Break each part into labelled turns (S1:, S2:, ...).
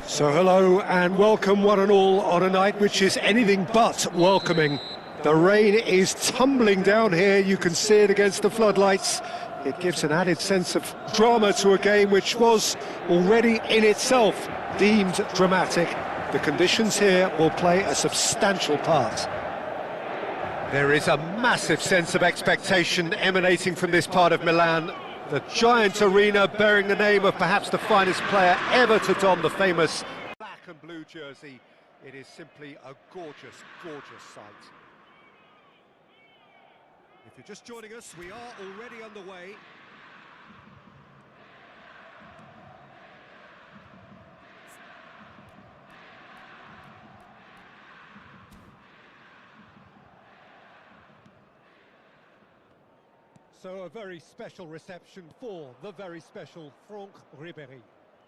S1: So hello and welcome one and all on a night which is anything but welcoming. The rain is tumbling down here, you can see it against the floodlights. It gives an added sense of drama to a game which was already in itself deemed dramatic. The conditions here will play a substantial part. There is a massive sense of expectation emanating from this part of Milan. The giant arena bearing the name of perhaps the finest player ever to don the famous black and blue jersey. It is simply a gorgeous, gorgeous sight. If you're just joining us, we are already underway. So a very special reception for the very special Franck Ribéry.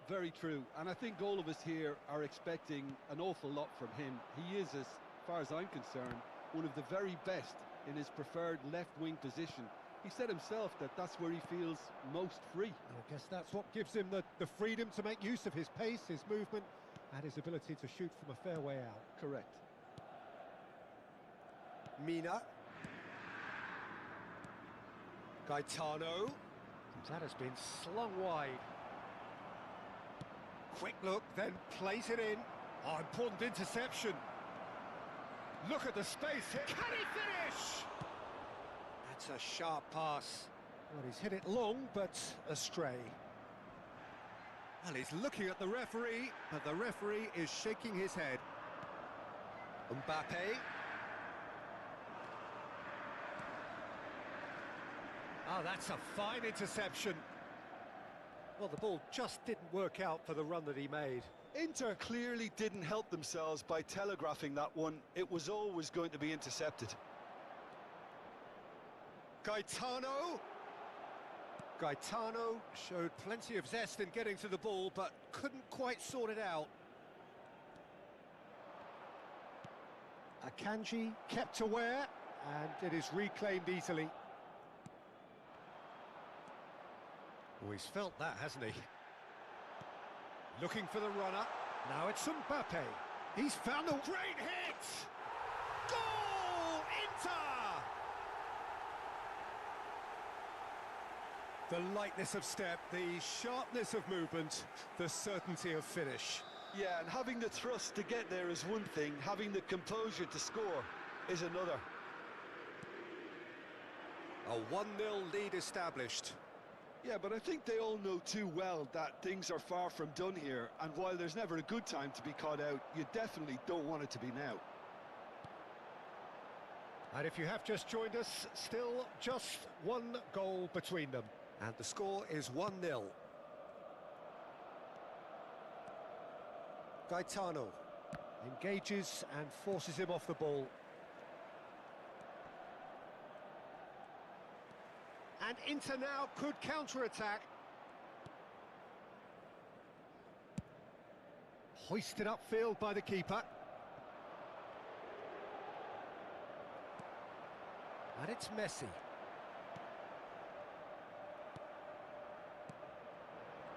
S2: Very true, and I think all of us here are expecting an awful lot from him. He is, as far as I'm concerned, one of the very best in his preferred left-wing position. He said himself that that's where he feels most free.
S1: I guess that's what gives him the freedom to make use of his pace, his movement, and his ability to shoot from a fair way out.
S2: Correct.
S1: Mina. Gaetano. That has been slung wide. Quick look, then plays it in. Oh, important interception. Look at the space here. Can he finish? That's a sharp pass. Well, he's hit it long, but astray. Well, he's looking at the referee, but the referee is shaking his head. Mbappe. Oh, that's a fine interception. Well, the ball just didn't work out for the run that he made.
S2: Inter clearly didn't help themselves by telegraphing that one. It was always going to be intercepted.
S1: Gaetano. Gaetano showed plenty of zest in getting to the ball, but couldn't quite sort it out. Akanji kept aware, and it is reclaimed easily. Oh, he's felt that, hasn't he? Looking for the runner. Now it's Mbappe. He's found a great hit! Goal! Inter! The lightness of step, the sharpness of movement, the certainty of finish.
S2: Yeah, and having the thrust to get there is one thing, having the composure to score is another.
S1: A 1-0 lead established.
S2: Yeah, but I think they all know too well that things are far from done here, and while there's never a good time to be caught out, you definitely don't want it to be now.
S1: And if you have just joined us, still just one goal between them. And the score is 1-0. Gaetano engages and forces him off the ball. And Inter now could counter-attack. Hoisted upfield by the keeper. And it's Messi.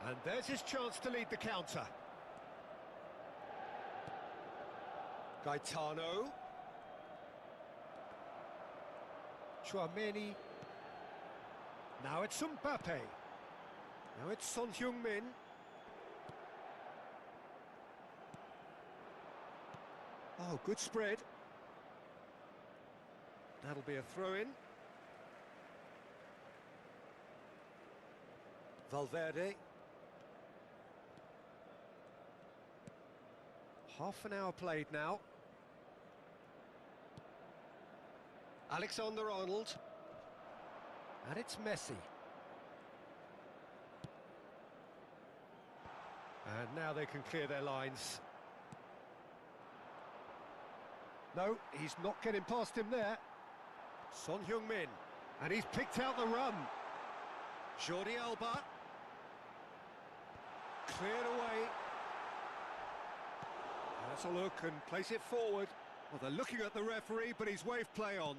S1: And there's his chance to lead the counter. Gaetano. Chouameni. Now it's Mbappe. Now it's Son Heung-min. Oh, good spread. That'll be a throw-in. Valverde. Half an hour played now. Alexander-Arnold. And it's Messi. And now they can clear their lines. No, he's not getting past him there. Son Heung-min. And he's picked out the run. Jordi Alba. Cleared away. That's a look and place it forward. Well, they're looking at the referee, but he's waved play on.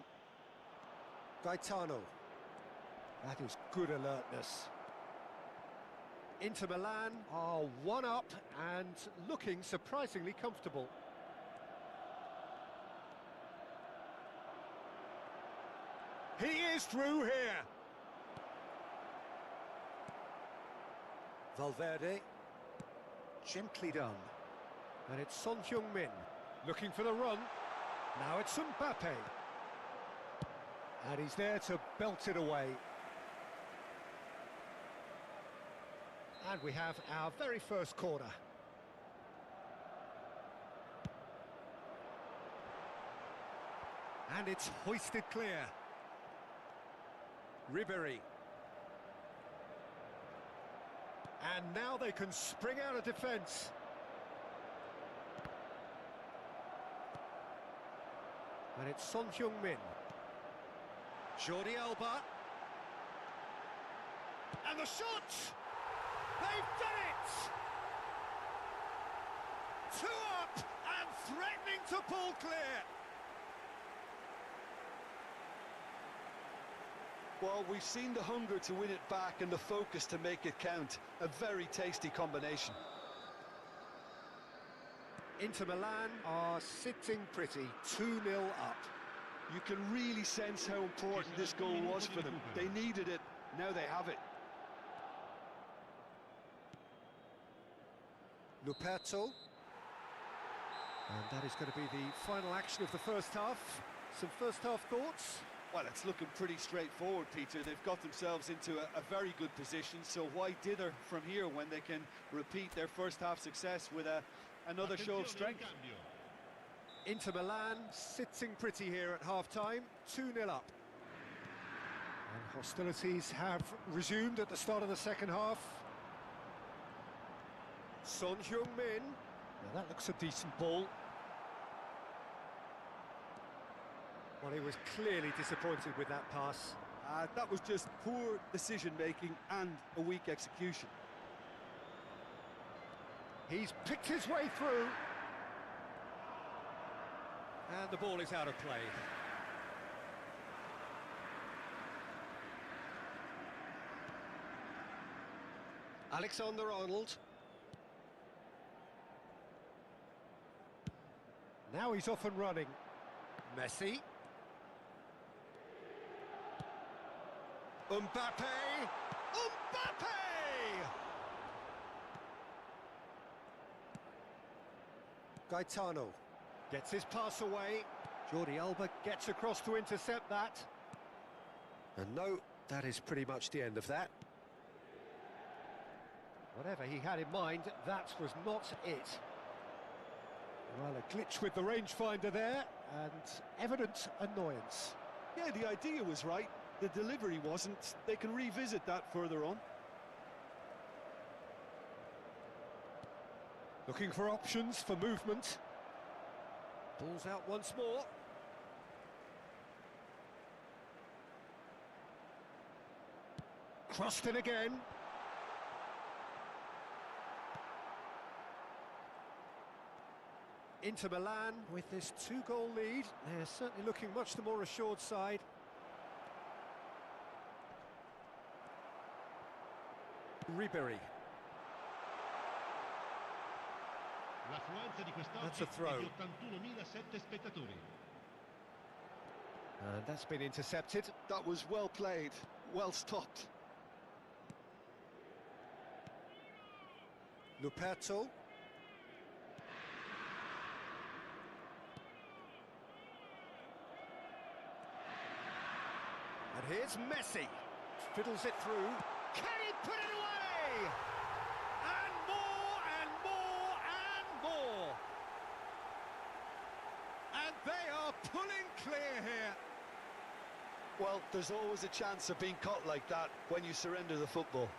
S1: Gaetano. That is good alertness. Inter Milan are 1-up and looking surprisingly comfortable. He is through here. Valverde. Gently done. And it's Son Heung-min looking for the run. Now it's Mbappe. And he's there to belt it away. And we have our very first corner. And it's hoisted clear. Ribery. And now they can spring out of defence. And it's Son Heung-min. Jordi Alba. And the shot! They've done it! 2 up and threatening to pull clear.
S2: Well, we've seen the hunger to win it back and the focus to make it count. A very tasty combination.
S1: Inter Milan are sitting pretty, 2-0 up.
S2: You can really sense how important this goal was for them. They needed it, now they have it.
S1: Luperto. And that is going to be the final action of the first half. Some first half thoughts?
S2: Well, it's looking pretty straightforward, Peter. They've got themselves into a very good position, so why dither from here when they can repeat their first half success with another show of strength?
S1: Inter Milan sitting pretty here at half-time, 2-0 up. And hostilities have resumed at the start of the second half. Son Heung-min. Now that looks a decent ball. Well, he was clearly disappointed with that pass.
S2: That was just poor decision-making and a weak execution.
S1: He's picked his way through. And the ball is out of play. Alexander-Arnold. Now he's off and running. Messi. Mbappe! Mbappe! Gaetano gets his pass away. Jordi Alba gets across to intercept that. And no, that is pretty much the end of that. Whatever he had in mind, that was not it. Well, a glitch with the rangefinder there, and evident annoyance.
S2: Yeah, the idea was right. The delivery wasn't. They can revisit that further on.
S1: Looking for options for movement. Ball's out once more. Crossed in again. Inter Milan with this 2-goal lead. They're certainly looking much the more assured side. Ribery. That's a throw. And that's been intercepted.
S2: That was well played, well stopped.
S1: Luperto. And here's Messi. Fiddles it through. Can he put it away? And more, and more, and more. And they are pulling clear here.
S2: Well, there's always a chance of being caught like that when you surrender the football.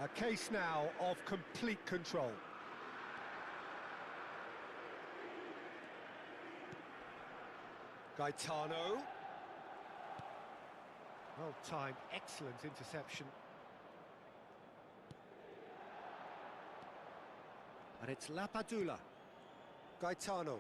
S1: A case now of complete control. Gaetano. Well timed, excellent interception. And it's Lapadula. Gaetano.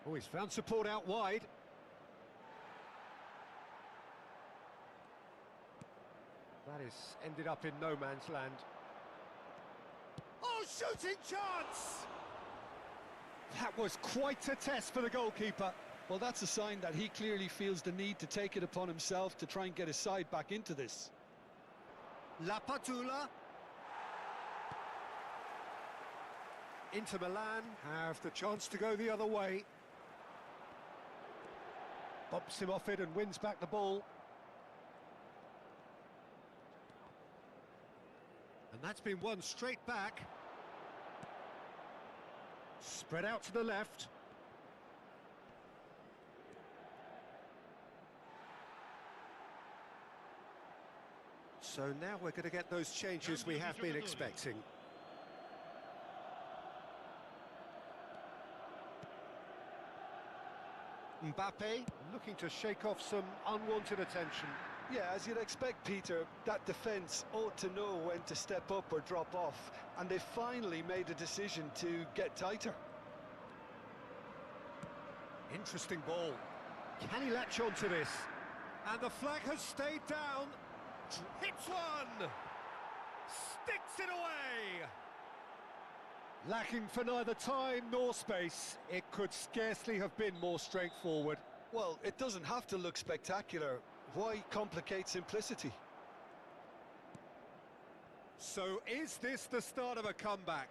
S1: Oh, he's found support out wide. That is ended up in no man's land. Oh, shooting chance! That was quite a test for the goalkeeper.
S2: Well, that's a sign that he clearly feels the need to take it upon himself to try and get his side back into this.
S1: Lapadula. Inter Milan have the chance to go the other way. Bumps him off it and wins back the ball. And that's been won straight back. Spread out to the left. So now we're going to get those changes we have been expecting. Mbappe looking to shake off some unwanted attention.
S2: Yeah, as you'd expect, Peter, that defence ought to know when to step up or drop off, and they finally made a decision to get tighter.
S1: Interesting ball. Can he latch on to this? And the flag has stayed down. Hits one! Sticks it away! Lacking for neither time nor space, it could scarcely have been more straightforward.
S2: Well, it doesn't have to look spectacular. Why complicate simplicity?
S1: So is this the start of a comeback?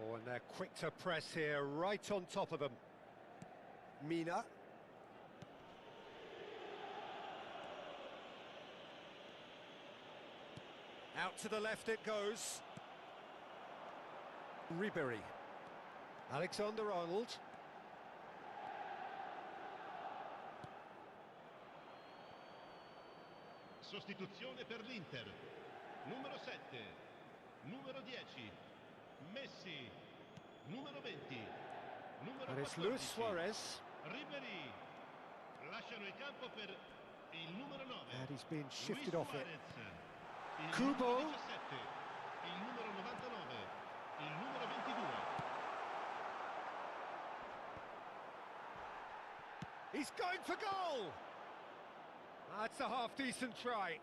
S1: Oh, and they're quick to press here, right on top of them. Mina. Out to the left it goes. Ribery. Alexander-Arnold.
S3: Sostituzione per l'Inter. Numero 7, numero 10, Messi, numero 20, numero
S1: And it's
S3: 14,
S1: Luis Suarez.
S3: Ribery. Lasciano il campo per il numero 9.
S1: And he's been shifted
S3: Luis
S1: off it.
S3: Suarez. Il
S1: Kubo.
S3: numero 17, il numero 99, il numero 22.
S1: He's going for goal! That's a half-decent try.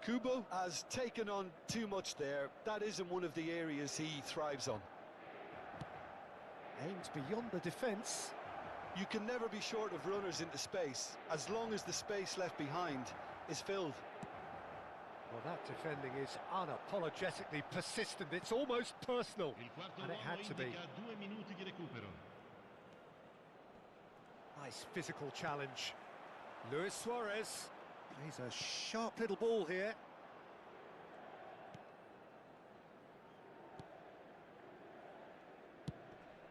S2: Kubo has taken on too much there. That isn't one of the areas he thrives on.
S1: Aims beyond the defence.
S2: You can never be short of runners into space, as long as the space left behind is filled.
S1: Well, that defending is unapologetically persistent. It's almost personal.
S3: Il quarto
S1: And it
S3: uomo
S1: had to be.
S3: indica 2 minuti di recupero.
S1: Nice physical challenge. Luis Suarez. He's a sharp little ball here.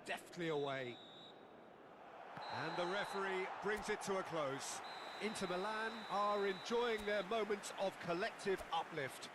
S1: Deftly away. And the referee brings it to a close. Inter Milan are enjoying their moment of collective uplift.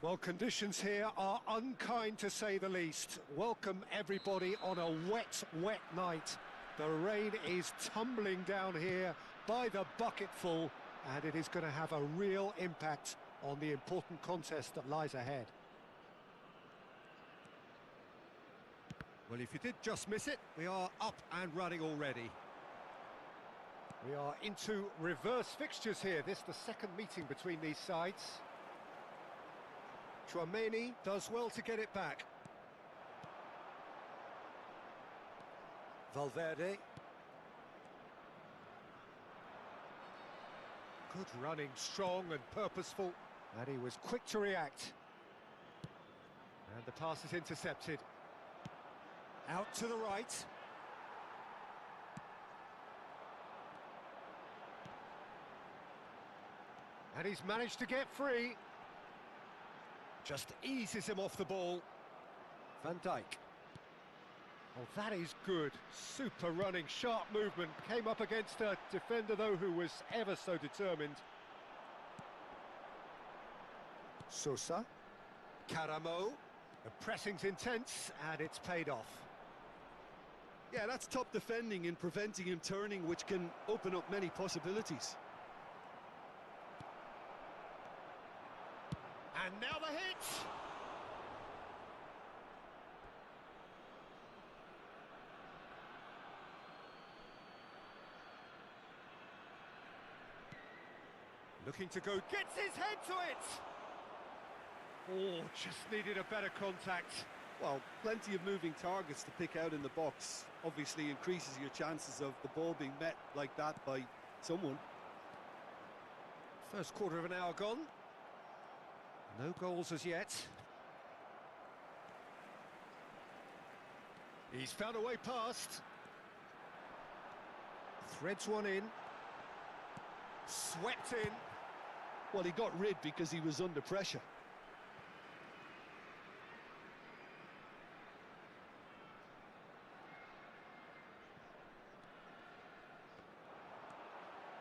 S1: Well, conditions here are unkind to say the least. Welcome everybody on a wet, wet night. The rain is tumbling down here by the bucketful, and it is going to have a real impact on the important contest that lies ahead. Well, if you did just miss it, we are up and running already. We are into reverse fixtures here. This is the second meeting between these sides. Chouameni does well to get it back. Valverde. Good running, strong and purposeful. And he was quick to react. And the pass is intercepted. Out to the right. And he's managed to get free. Just eases him off the ball. Van Dijk. Oh, that is good. Super running, sharp movement. Came up against a defender, though, who was ever so determined. Sosa. Caramo. The pressing's intense, and it's paid off.
S2: Yeah, that's top defending in preventing him turning, which can open up many possibilities.
S1: And now the hit! Looking to go, gets his head to it! Oh, just needed a better contact.
S2: Well, plenty of moving targets to pick out in the box. Obviously increases your chances of the ball being met like that by someone.
S1: First quarter of an hour gone. No goals as yet. He's found a way past. Threads one in. Swept in.
S2: Well, he got rid because he was under pressure.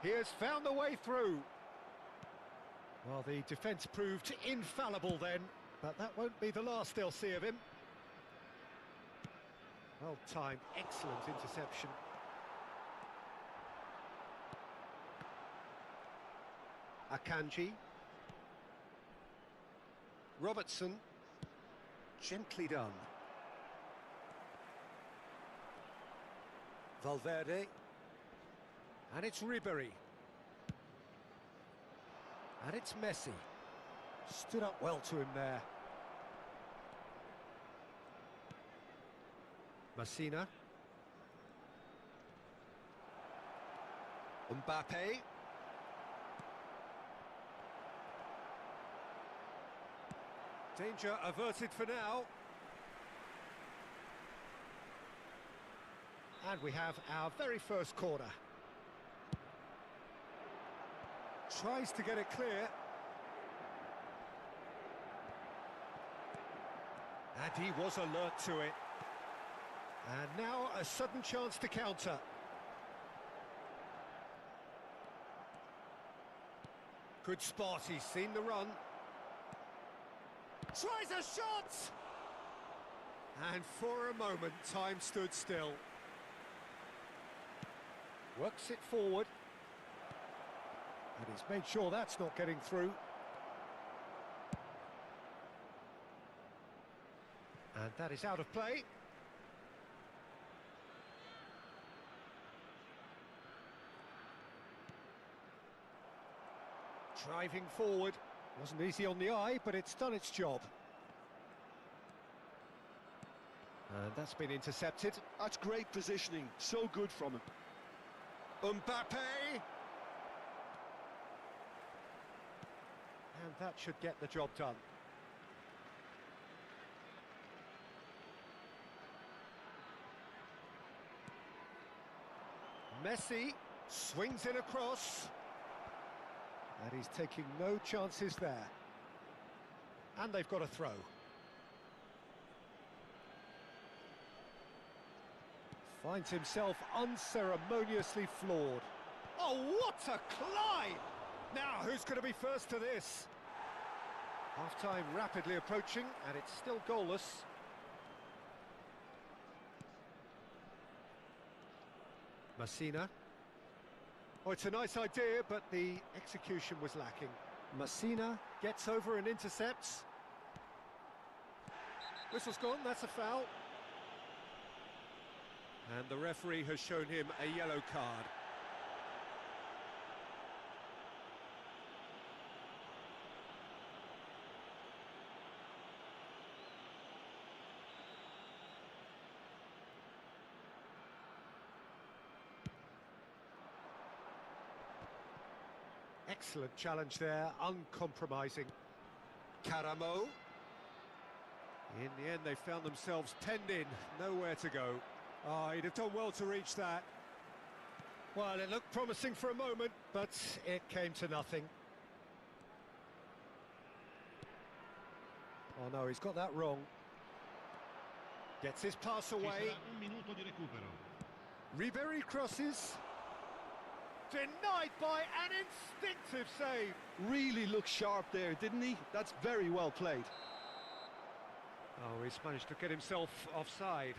S1: He has found the way through. Well, the defence proved infallible then, but that won't be the last they'll see of him. Well timed, excellent interception. Akanji. Robertson. Gently done. Valverde. And it's Ribery. And it's Messi. Stood up well to him there. Messina. Mbappe. Danger averted for now. And we have our very first corner. Tries to get it clear. And he was alert to it. And now a sudden chance to counter. Good spot, he's seen the run. Tries a shot! And for a moment, time stood still. Works it forward. And he's made sure that's not getting through. And that is out of play. Driving forward. Wasn't easy on the eye, but it's done its job. And that's been intercepted.
S2: That's great positioning. So good from him.
S1: Mbappe! And that should get the job done. Messi swings in across. And he's taking no chances there. And they've got a throw. Finds himself unceremoniously floored. Oh, what a climb! Now, who's going to be first to this? Half-time rapidly approaching, and it's still goalless. Messina. Oh, it's a nice idea, but the execution was lacking. Messina gets over and intercepts. Whistle's gone, that's a foul. And the referee has shown him a yellow card. Excellent challenge there, uncompromising. Caramo. In the end, they found themselves penned in, nowhere to go. Oh, he'd have done well to reach that. Well, it looked promising for a moment, but it came to nothing. Oh no, he's got that wrong. Gets his pass away. Ribery crosses. Denied by an instinctive save.
S2: Really looked sharp there, didn't he? That's very well played.
S1: Oh, he's managed to get himself offside.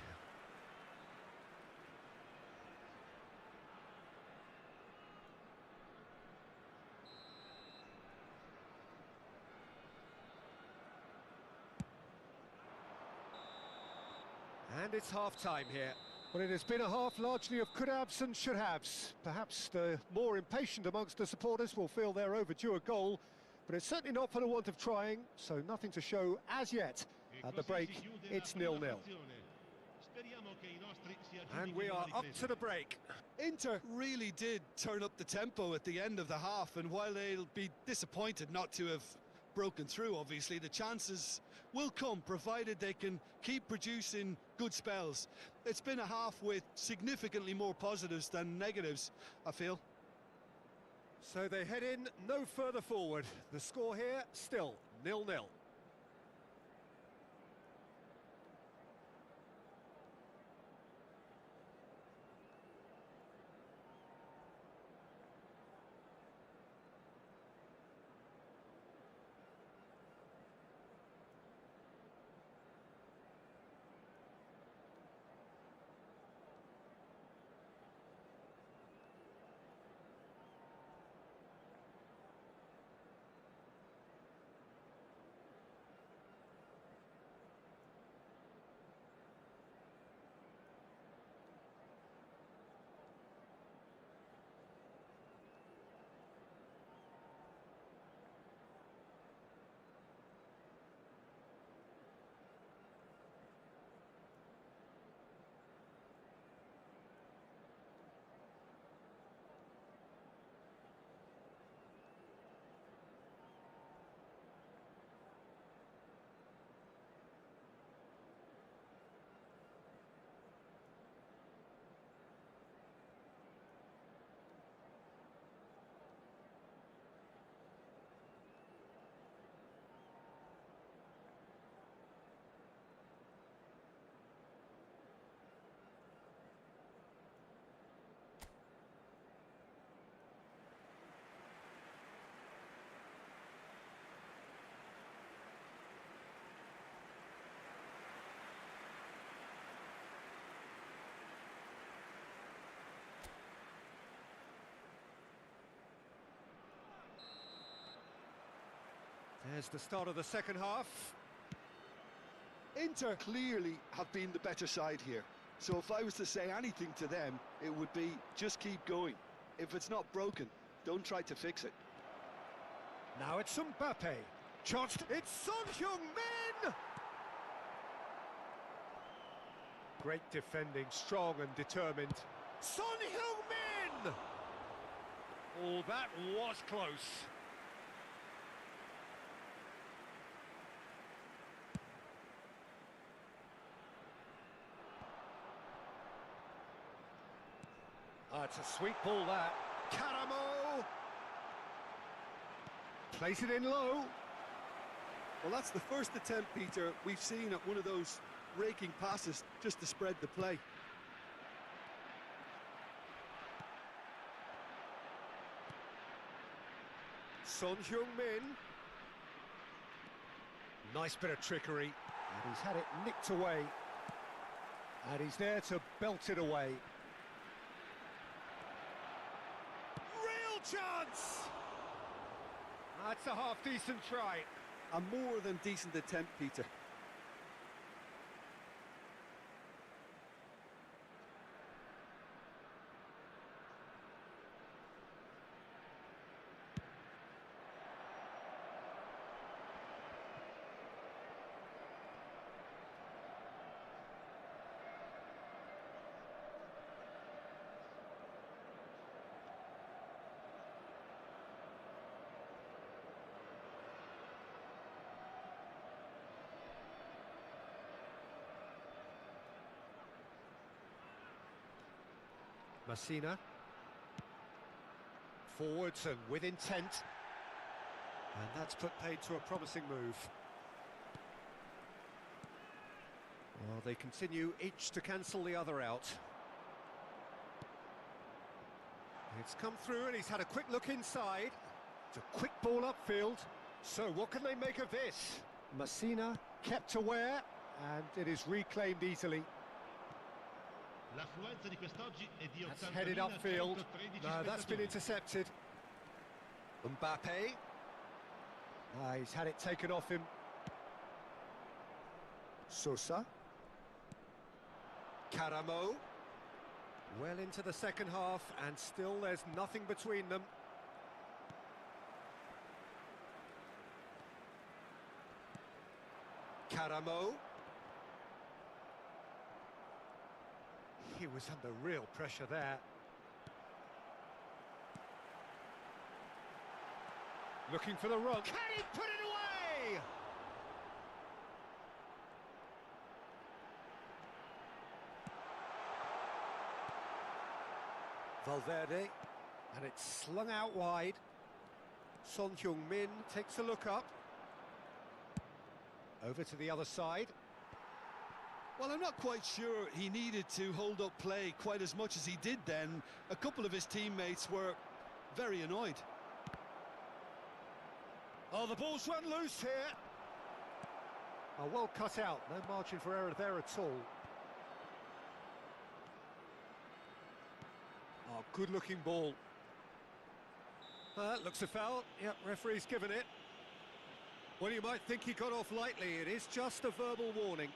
S1: And it's half-time here. Well, it has been a half largely of could-haves and should-haves. Perhaps the more impatient amongst the supporters will feel they're overdue a goal, but it's certainly not for the want of trying, so nothing to show as yet. At the break, it's 0-0. And we are up to the break.
S2: Inter really did turn up the tempo at the end of the half, and while they'll be disappointed not to have broken through, obviously, the chances will come, provided they can keep producing good spells. It's been a half with significantly more positives than negatives, I feel.
S1: So they head in no further forward. The score here, still 0-0. There's the start of the second half.
S2: Inter clearly have been the better side here. So if I was to say anything to them, it would be just keep going. If it's not broken, don't try to fix it.
S1: Now it's Mbappe. Chance. It's Son Heung-min! Great defending, strong and determined. Son Heung-min! Oh, that was close. Ah, it's a sweet ball, that. Caramo! Place it in low.
S2: Well, that's the first attempt, Peter, we've seen at one of those raking passes just to spread the play.
S1: Son Heung-min. Nice bit of trickery. And he's had it nicked away. And he's there to belt it away. Real chance! That's a half-decent try.
S2: A more than decent attempt, Peter.
S1: Messina. Forwards and with intent. And that's put paid to a promising move. Well, they continue each to cancel the other out. It's come through and he's had a quick look inside. It's a quick ball upfield. So what can they make of this? Messina kept aware and it is reclaimed easily.
S3: L'affluenza di quest'oggi è di
S1: That's headed upfield.
S3: 80.113
S1: No, that's been
S3: spettatori.
S1: intercepted. Mbappe. He's had it taken off him. Sosa. Caramo. Well into the second half, and still there's nothing between them. Caramo. He was under real pressure there. Looking for the run. Can he put it away? Valverde, and it's slung out wide. Son Heung-min takes a look up. Over to the other side.
S2: Well, I'm not quite sure he needed to hold up play quite as much as he did then. A couple of his teammates were very annoyed.
S1: Oh, the ball's run loose here. Oh, well cut out. No margin for error there at all. Oh, good-looking ball. Looks a foul. Yep, referee's given it. Well, you might think he got off lightly. It is just a verbal warning.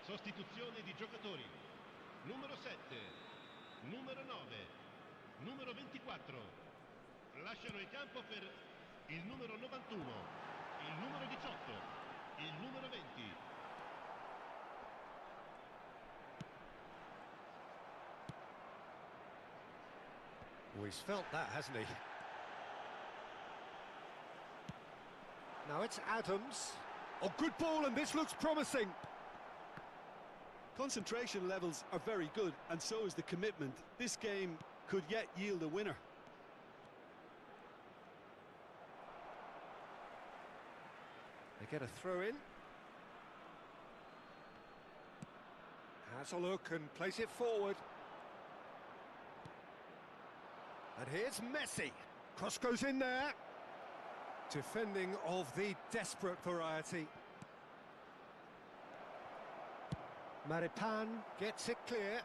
S3: Sostituzione di giocatori. Numero 7, numero 9, numero 24. Lasciano il campo per il numero 91, il numero 18, il numero 20.
S1: Oh, he's felt that, hasn't he? Now it's Adams. Oh, good ball, and this looks promising.
S2: Concentration levels are very good, and so is the commitment. This game could yet yield a winner.
S1: They get a throw in. Has a look and place it forward. And here's Messi. Cross goes in there. Defending of the desperate variety. Maripan gets it clear.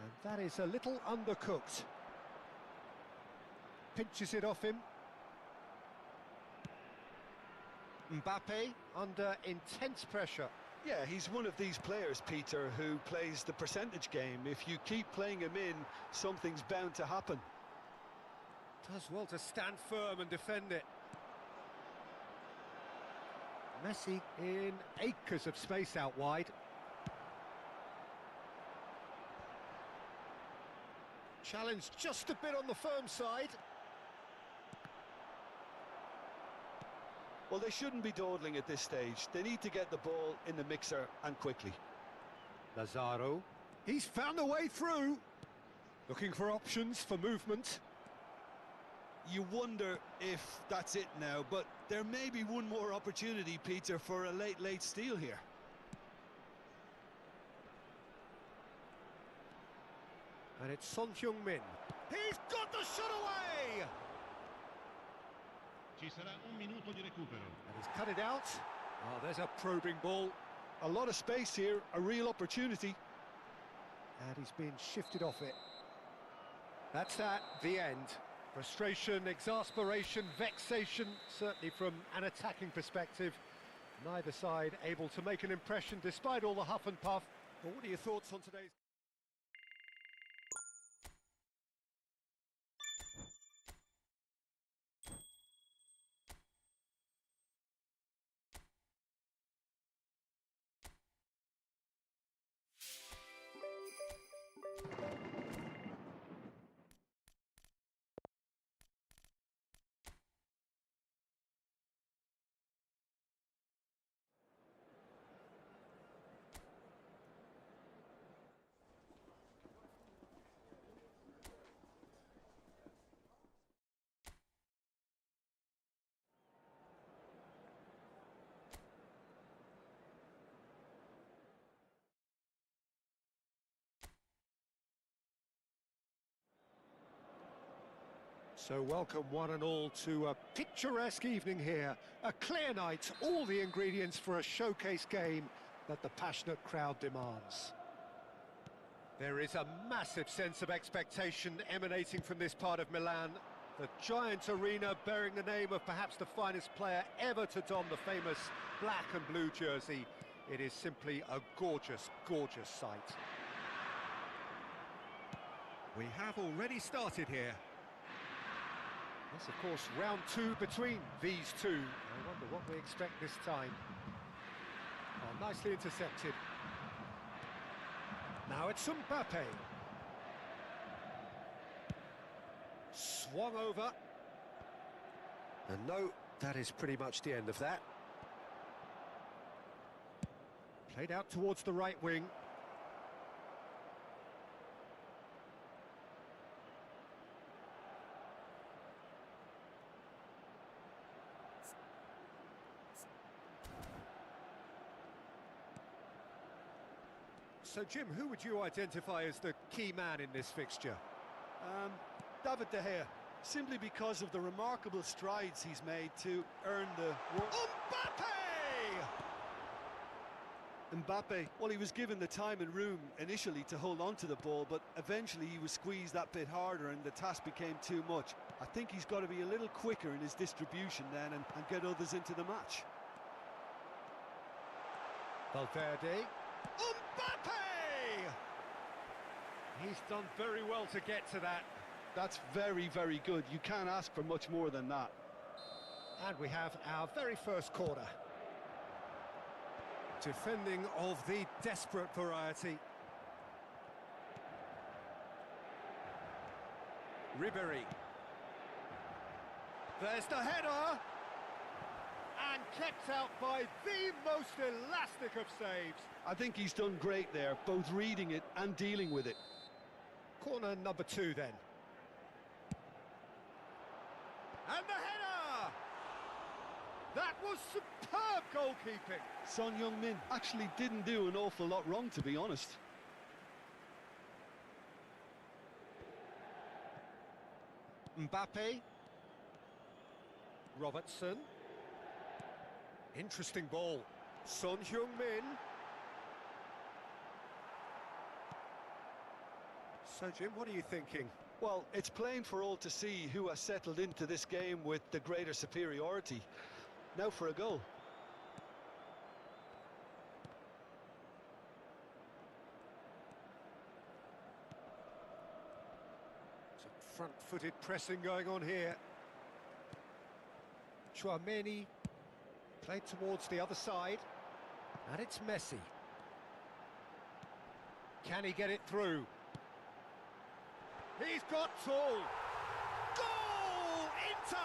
S1: And that is a little undercooked. Pinches it off him. Mbappe under intense pressure.
S2: Yeah, he's one of these players, Peter, who plays the percentage game. If you keep playing him in, something's bound to happen.
S1: Does well to stand firm and defend it. Messi in acres of space out wide. Challenge just a bit on the firm side.
S2: Well, they shouldn't be dawdling at this stage. They need to get the ball in the mixer, and quickly.
S1: Lazaro. He's found a way through. Looking for options for movement.
S2: You wonder if that's it now, but there may be one more opportunity, Peter, for a late steal here.
S1: And it's Son Heung-min. He's got the shot away!
S3: Ci sarà un minuto di recupero.
S1: And he's cut it out. Oh, there's a probing ball.
S2: A lot of space here, a real opportunity.
S1: And he's been shifted off it. That's that, the end. Frustration, exasperation, vexation, certainly from an attacking perspective. Neither side able to make an impression despite all the huff and puff. But what are your thoughts on today's... So welcome one and all to a picturesque evening here. A clear night, all the ingredients for a showcase game that the passionate crowd demands. There is a massive sense of expectation emanating from this part of Milan. The giant arena bearing the name of perhaps the finest player ever to don the famous black and blue jersey. It is simply a gorgeous, gorgeous sight. We have already started here. Yes, of course, round two between these two. I wonder what we expect this time. Oh, nicely intercepted. Now it's Mbappe. Swung over. And no, that is pretty much the end of that. Played out towards the right wing. So, Jim, who would you identify as the key man in this fixture?
S2: David De Gea, simply because of the remarkable strides he's made to earn the... Mbappe, well, he was given the time and room initially to hold on to the ball, but eventually he was squeezed that bit harder and the task became too much. I think he's got to be a little quicker in his distribution then and get others into the match.
S1: Valverde. Mbappe! He's done very well to get to that.
S2: That's very, very good. You can't ask for much more than that.
S1: And we have our very first corner. Defending of the desperate variety. Ribéry. There's the header! And kept out by the most elastic of saves.
S2: I think he's done great there, both reading it and dealing with it.
S1: Corner number two then. And the header! That was superb goalkeeping.
S2: Son Heung-min actually didn't do an awful lot wrong, to be honest.
S1: Mbappe. Robertson. Interesting ball. Son Heung-min. So, Jim, what are you thinking?
S2: Well, it's plain for all to see who has settled into this game with the greater superiority. Now for a goal.
S1: Some front-footed pressing going on here. Chouameni played towards the other side. And it's Messi. Can he get it through? He's got tall. Goal! Inter!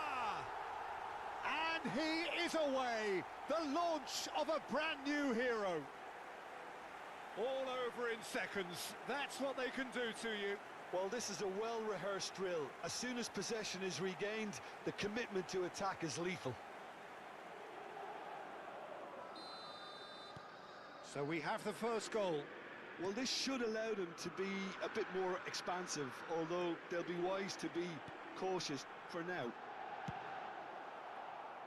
S1: And he is away. The launch of a brand new hero. All over in seconds. That's what they can do to you.
S2: Well, this is a well-rehearsed drill. As soon as possession is regained, the commitment to attack is lethal.
S1: So we have the first goal.
S2: Well, this should allow them to be a bit more expansive, although they'll be wise to be cautious for now.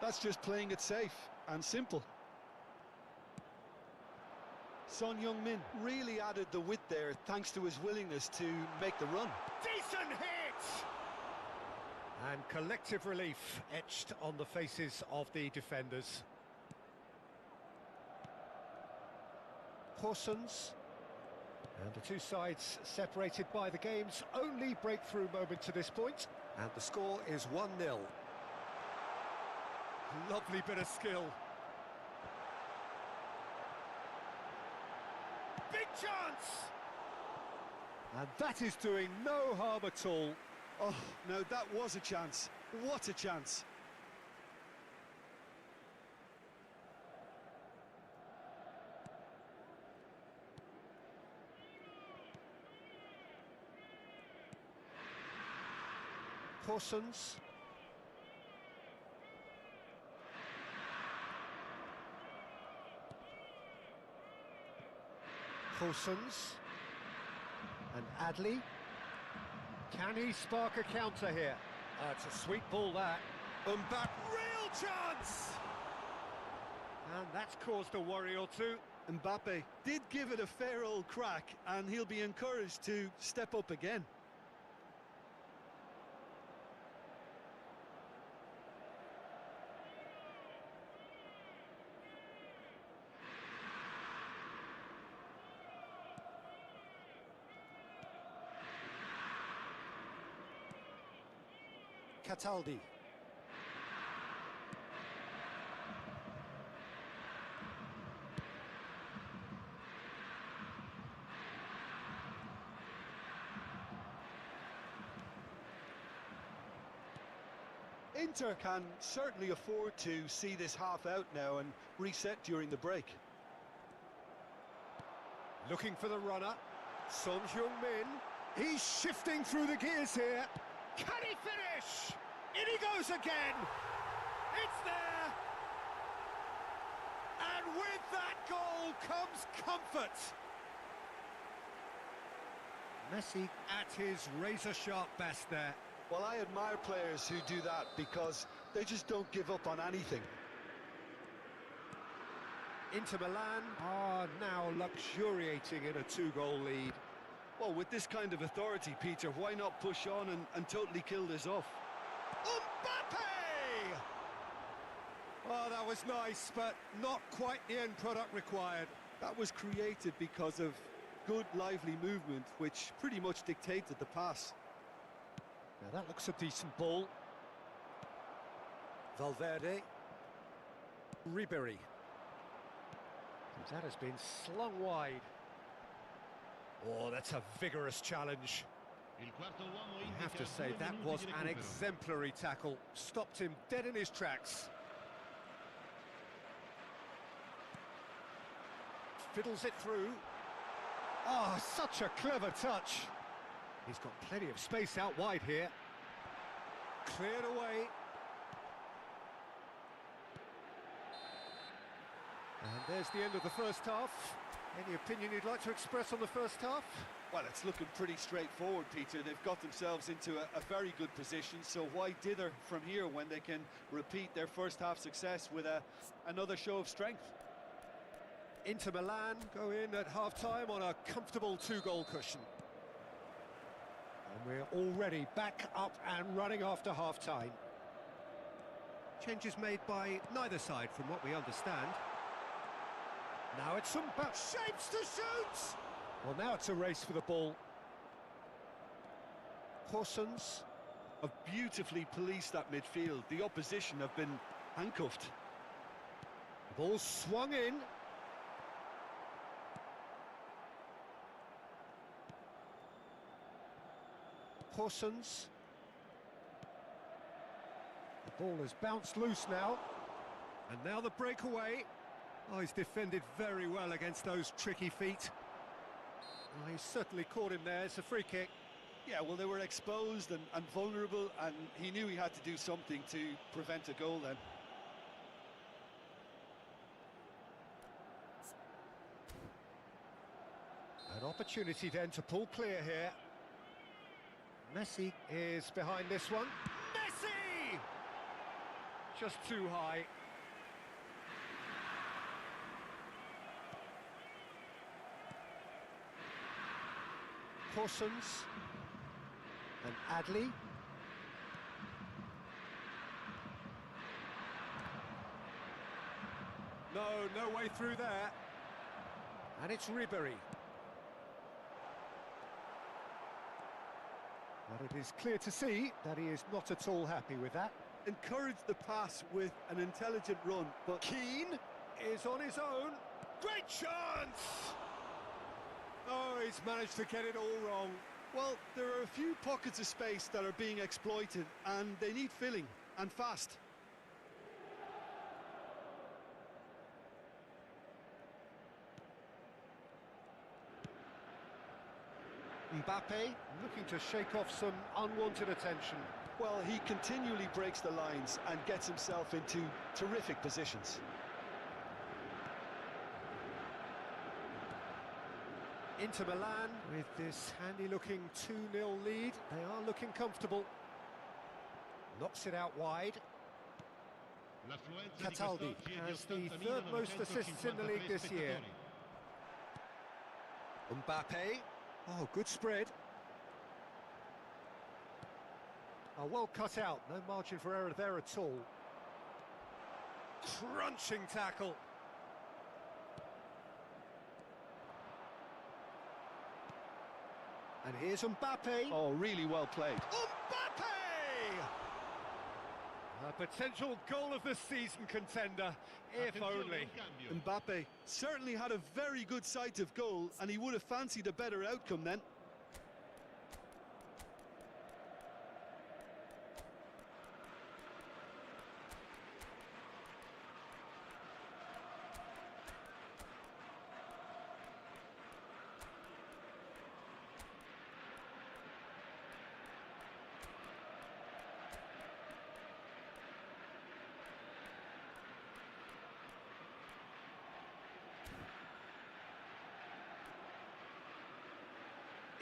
S2: That's just playing it safe and simple. Son Heung-min really added the width there thanks to his willingness to make the run.
S1: Decent hit! And collective relief etched on the faces of the defenders. Horsens. And the two sides separated by the game's only breakthrough moment to this point. And the score is 1-0. Lovely bit of skill. Big chance! And that is doing no harm at all.
S2: Oh, no, that was a chance. What a chance.
S1: Horsens. Horsens. And Adley. Can he spark a counter here? It's a sweet ball, that. Mbappe, real chance! And that's caused a worry or two.
S2: Mbappe did give it a fair old crack, and he'll be encouraged to step up again.
S1: Cataldi.
S2: Inter can certainly afford to see this half out now and reset during the break.
S1: Looking for the runner. Son Heung-min. He's shifting through the gears here. Can he finish? In he goes again. It's there. And with that goal comes comfort. Messi at his razor-sharp best there.
S2: Well, I admire players who do that because they just don't give up on anything.
S1: Inter Milan are now luxuriating in a two-goal lead.
S2: Well, with this kind of authority, Peter, why not push on and totally kill this off?
S1: Mbappe! Oh, that was nice, but not quite the end product required.
S2: That was created because of good, lively movement, which pretty much dictated the pass.
S1: Now that looks a decent ball. Valverde. Ribery. That has been slung wide. Oh, that's a vigorous challenge.
S3: Il quarto uomo
S1: You
S3: indica
S1: have to say
S3: 2
S1: that
S3: minuti
S1: was
S3: di
S1: an
S3: recupero.
S1: exemplary tackle. Stopped him dead in his tracks. Fiddles it through. Oh, such a clever touch. He's got plenty of space out wide here. Cleared away. And there's the end of the first half. Any opinion you'd like to express on the first half?
S2: Well, it's looking pretty straightforward, Peter. They've got themselves into a very good position, so why dither from here when they can repeat their first half success with another show of strength?
S1: Inter Milan go in at half-time on a comfortable two-goal cushion. And we're already back up and running after half-time. Changes made by neither side from what we understand. Now it's some shapes to shoot! Well, now it's a race for the ball. Horsens.
S2: Have beautifully policed that midfield. The opposition have been handcuffed.
S1: The ball swung in. Horsens. The ball has bounced loose now. And now the breakaway. Oh, he's defended very well against those tricky feet. Oh, he's certainly caught him there. It's a free kick.
S2: Yeah, well, they were exposed and vulnerable, and he knew he had to do something to prevent a goal then.
S1: An opportunity then to pull clear here. Messi is behind this one. Messi! Just too high. Corsons and Adley. No way through there. And it's Ribery. But it is clear to see that he is not at all happy with that.
S2: Encouraged the pass with an intelligent run, but
S1: Keane is on his own. Great chance! Oh, he's managed to get it all wrong.
S2: well, there are a few pockets of space that are being exploited, and they need filling, and fast.
S1: Mbappe looking to shake off some unwanted attention.
S2: Well, he continually breaks the lines and gets himself into terrific positions.
S1: Inter Milan with this handy-looking 2-0 lead. They are looking comfortable. Knocks it out wide. Cataldi has the third most assists in the league this year. Mbappe. Oh, good spread. Oh, well cut out. No margin for error there at all. Crunching tackle. And here's Mbappe.
S2: Oh, really well played.
S1: Mbappe! A potential goal of the season contender, if only.
S2: Mbappe certainly had a very good sight of goal, and he would have fancied a better outcome then.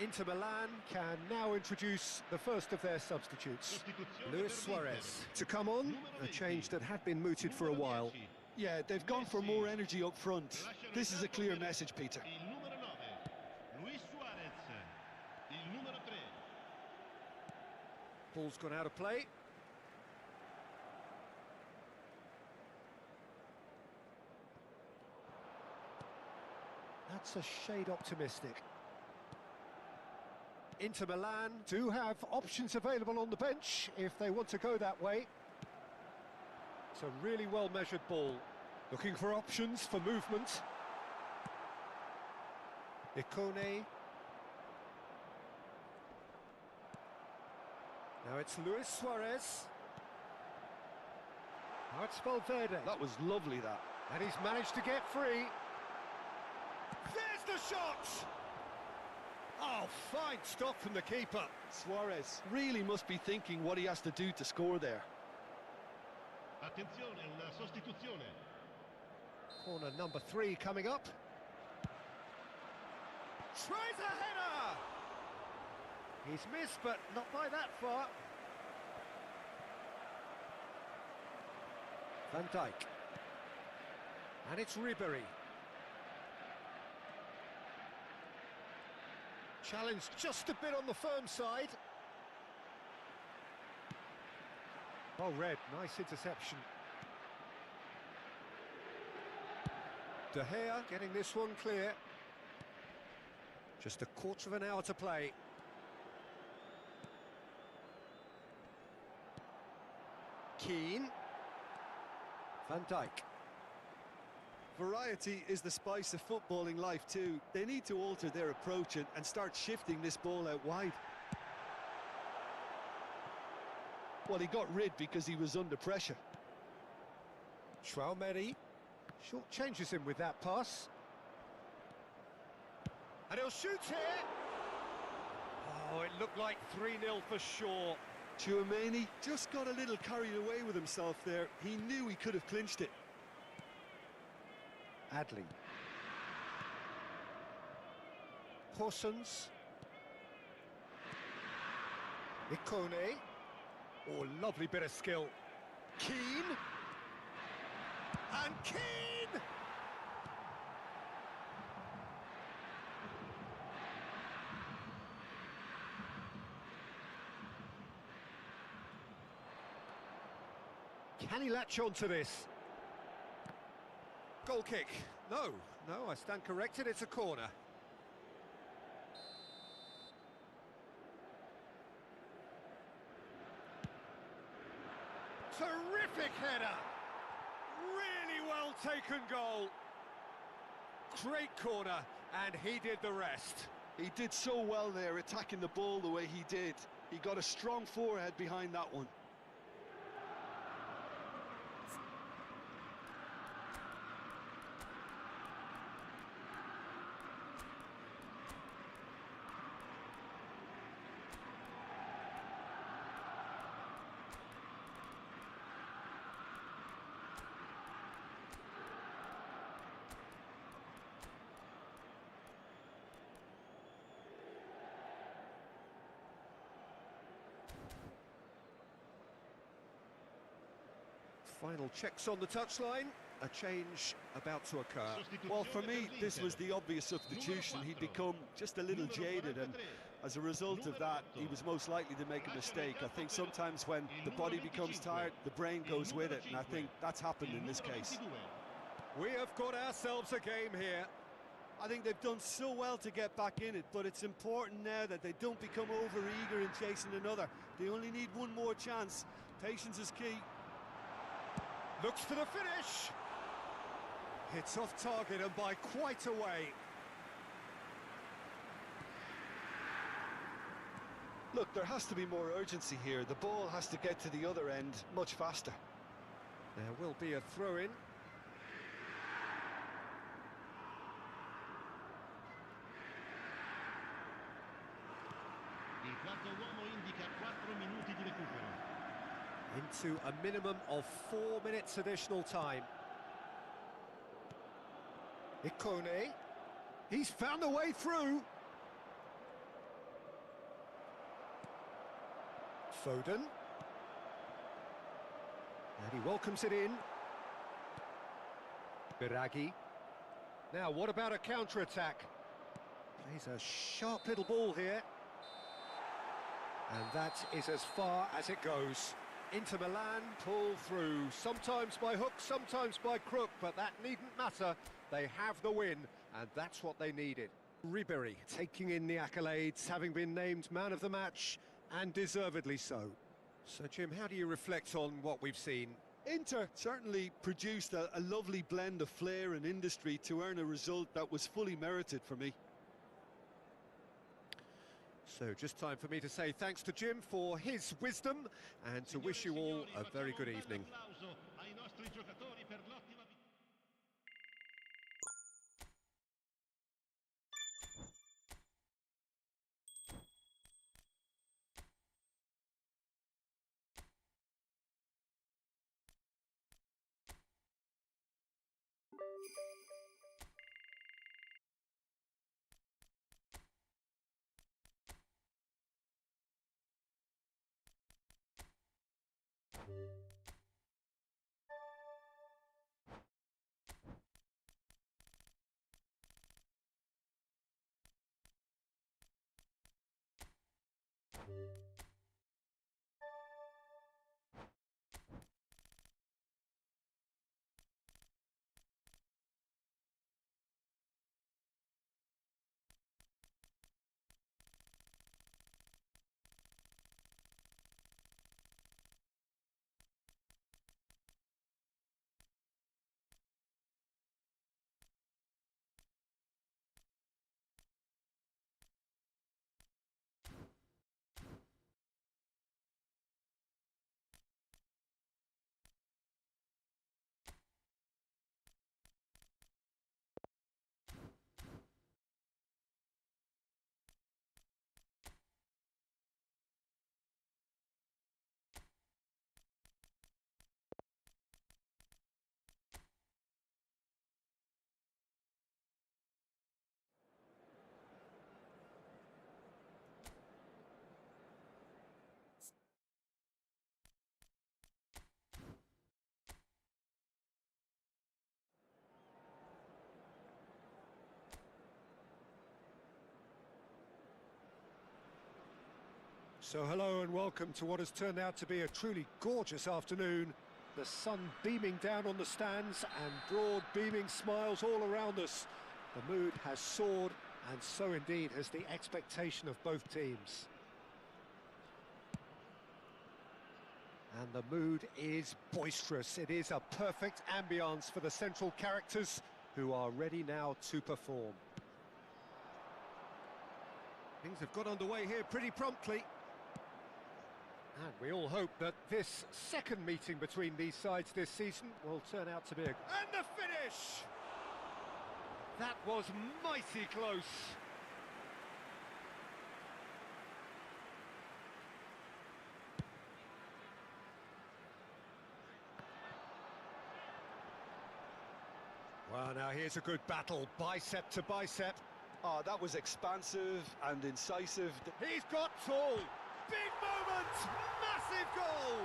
S1: Inter Milan can now introduce the first of their substitutes, Luis Suarez. To come on, a change that had been mooted for a while.
S2: Yeah, they've gone for more energy up front. This is a clear message, Peter.
S1: Ball's gone out of play. That's a shade optimistic. Inter Milan do have options available on the bench if they want to go that way. It's a really well-measured ball. Looking for options for movement. Ikone. Now it's Luis Suarez. Now it's Valverde.
S2: That was lovely, that.
S1: And he's managed to get free. There's the shot! Oh, fine stop from the keeper.
S2: Suarez really must be thinking what he has to do to score there.
S3: Attenzione, una sostituzione.
S1: Corner number 3 coming up. Tries a header! He's missed, but not by that far. Van Dijk. And it's Ribery. Challenge just a bit on the firm side. Well read, nice interception. De Gea getting this one clear. Just a quarter of an hour to play. Keane. Van Dijk.
S2: Variety is the spice of footballing life too. They need to alter their approach and start shifting this ball out wide. Well, he got rid because he was under pressure.
S1: Traumeri short changes him with that pass. And he'll shoot here. Oh, it looked like 3-0 for sure.
S2: Tchouaméni just got a little carried away with himself there. He knew he could have clinched it.
S1: Adley. Horsens. Ikone. Oh, lovely bit of skill. Keane. And Keane! Can he latch on to this? Goal kick. No, I stand corrected, it's a corner. Terrific header! Really well taken goal. Great corner, and he did the rest.
S2: He did so well there, attacking the ball the way he did. He got a strong forehead behind that one.
S1: Final checks on the touchline. A change about to occur.
S2: Well, for me, this was the obvious substitution. He'd become just a little jaded, and as a result of that, he was most likely to make a mistake. I think sometimes when the body becomes tired, the brain goes with it, and I think that's happened in this case.
S1: We have got ourselves a game here.
S2: I think they've done so well to get back in it, but it's important now that they don't become over-eager in chasing another. They only need one more chance. Patience is key.
S1: Looks for the finish. It's off target and by quite a way.
S2: Look, there has to be more urgency here. The ball has to get to the other end much faster.
S1: There will be a throw-in.
S3: Il quarto uomo indica 4 minuti di recupero.
S1: Into a minimum of 4 minutes additional time. Ikone. He's found a way through. Foden. And he welcomes it in. Biragi. Now, what about a counter-attack? Plays a sharp little ball here. And that is as far as it goes. Inter Milan pull through, sometimes by hook, sometimes by crook, but that needn't matter. They have the win, and that's what they needed. Ribéry taking in the accolades, having been named man of the match, and deservedly so. So, Jim, how do you reflect on what we've seen?
S2: Inter certainly produced a lovely blend of flair and industry to earn a result that was fully merited for me.
S1: So just time for me to say thanks to Jim for his wisdom and to wish you all a very good evening. So hello and welcome to what has turned out to be a truly gorgeous afternoon. The sun beaming down on the stands and broad beaming smiles all around us. The mood has soared, and so indeed has the expectation of both teams. And the mood is boisterous. It is a perfect ambience for the central characters who are ready now to perform. Things have got underway here pretty promptly. And we all hope that this second meeting between these sides this season will turn out to be a... And the finish! That was mighty close. Well, now here's a good battle, bicep to bicep.
S2: Oh, that was expansive and incisive.
S1: He's got tall. Big moment! Massive goal!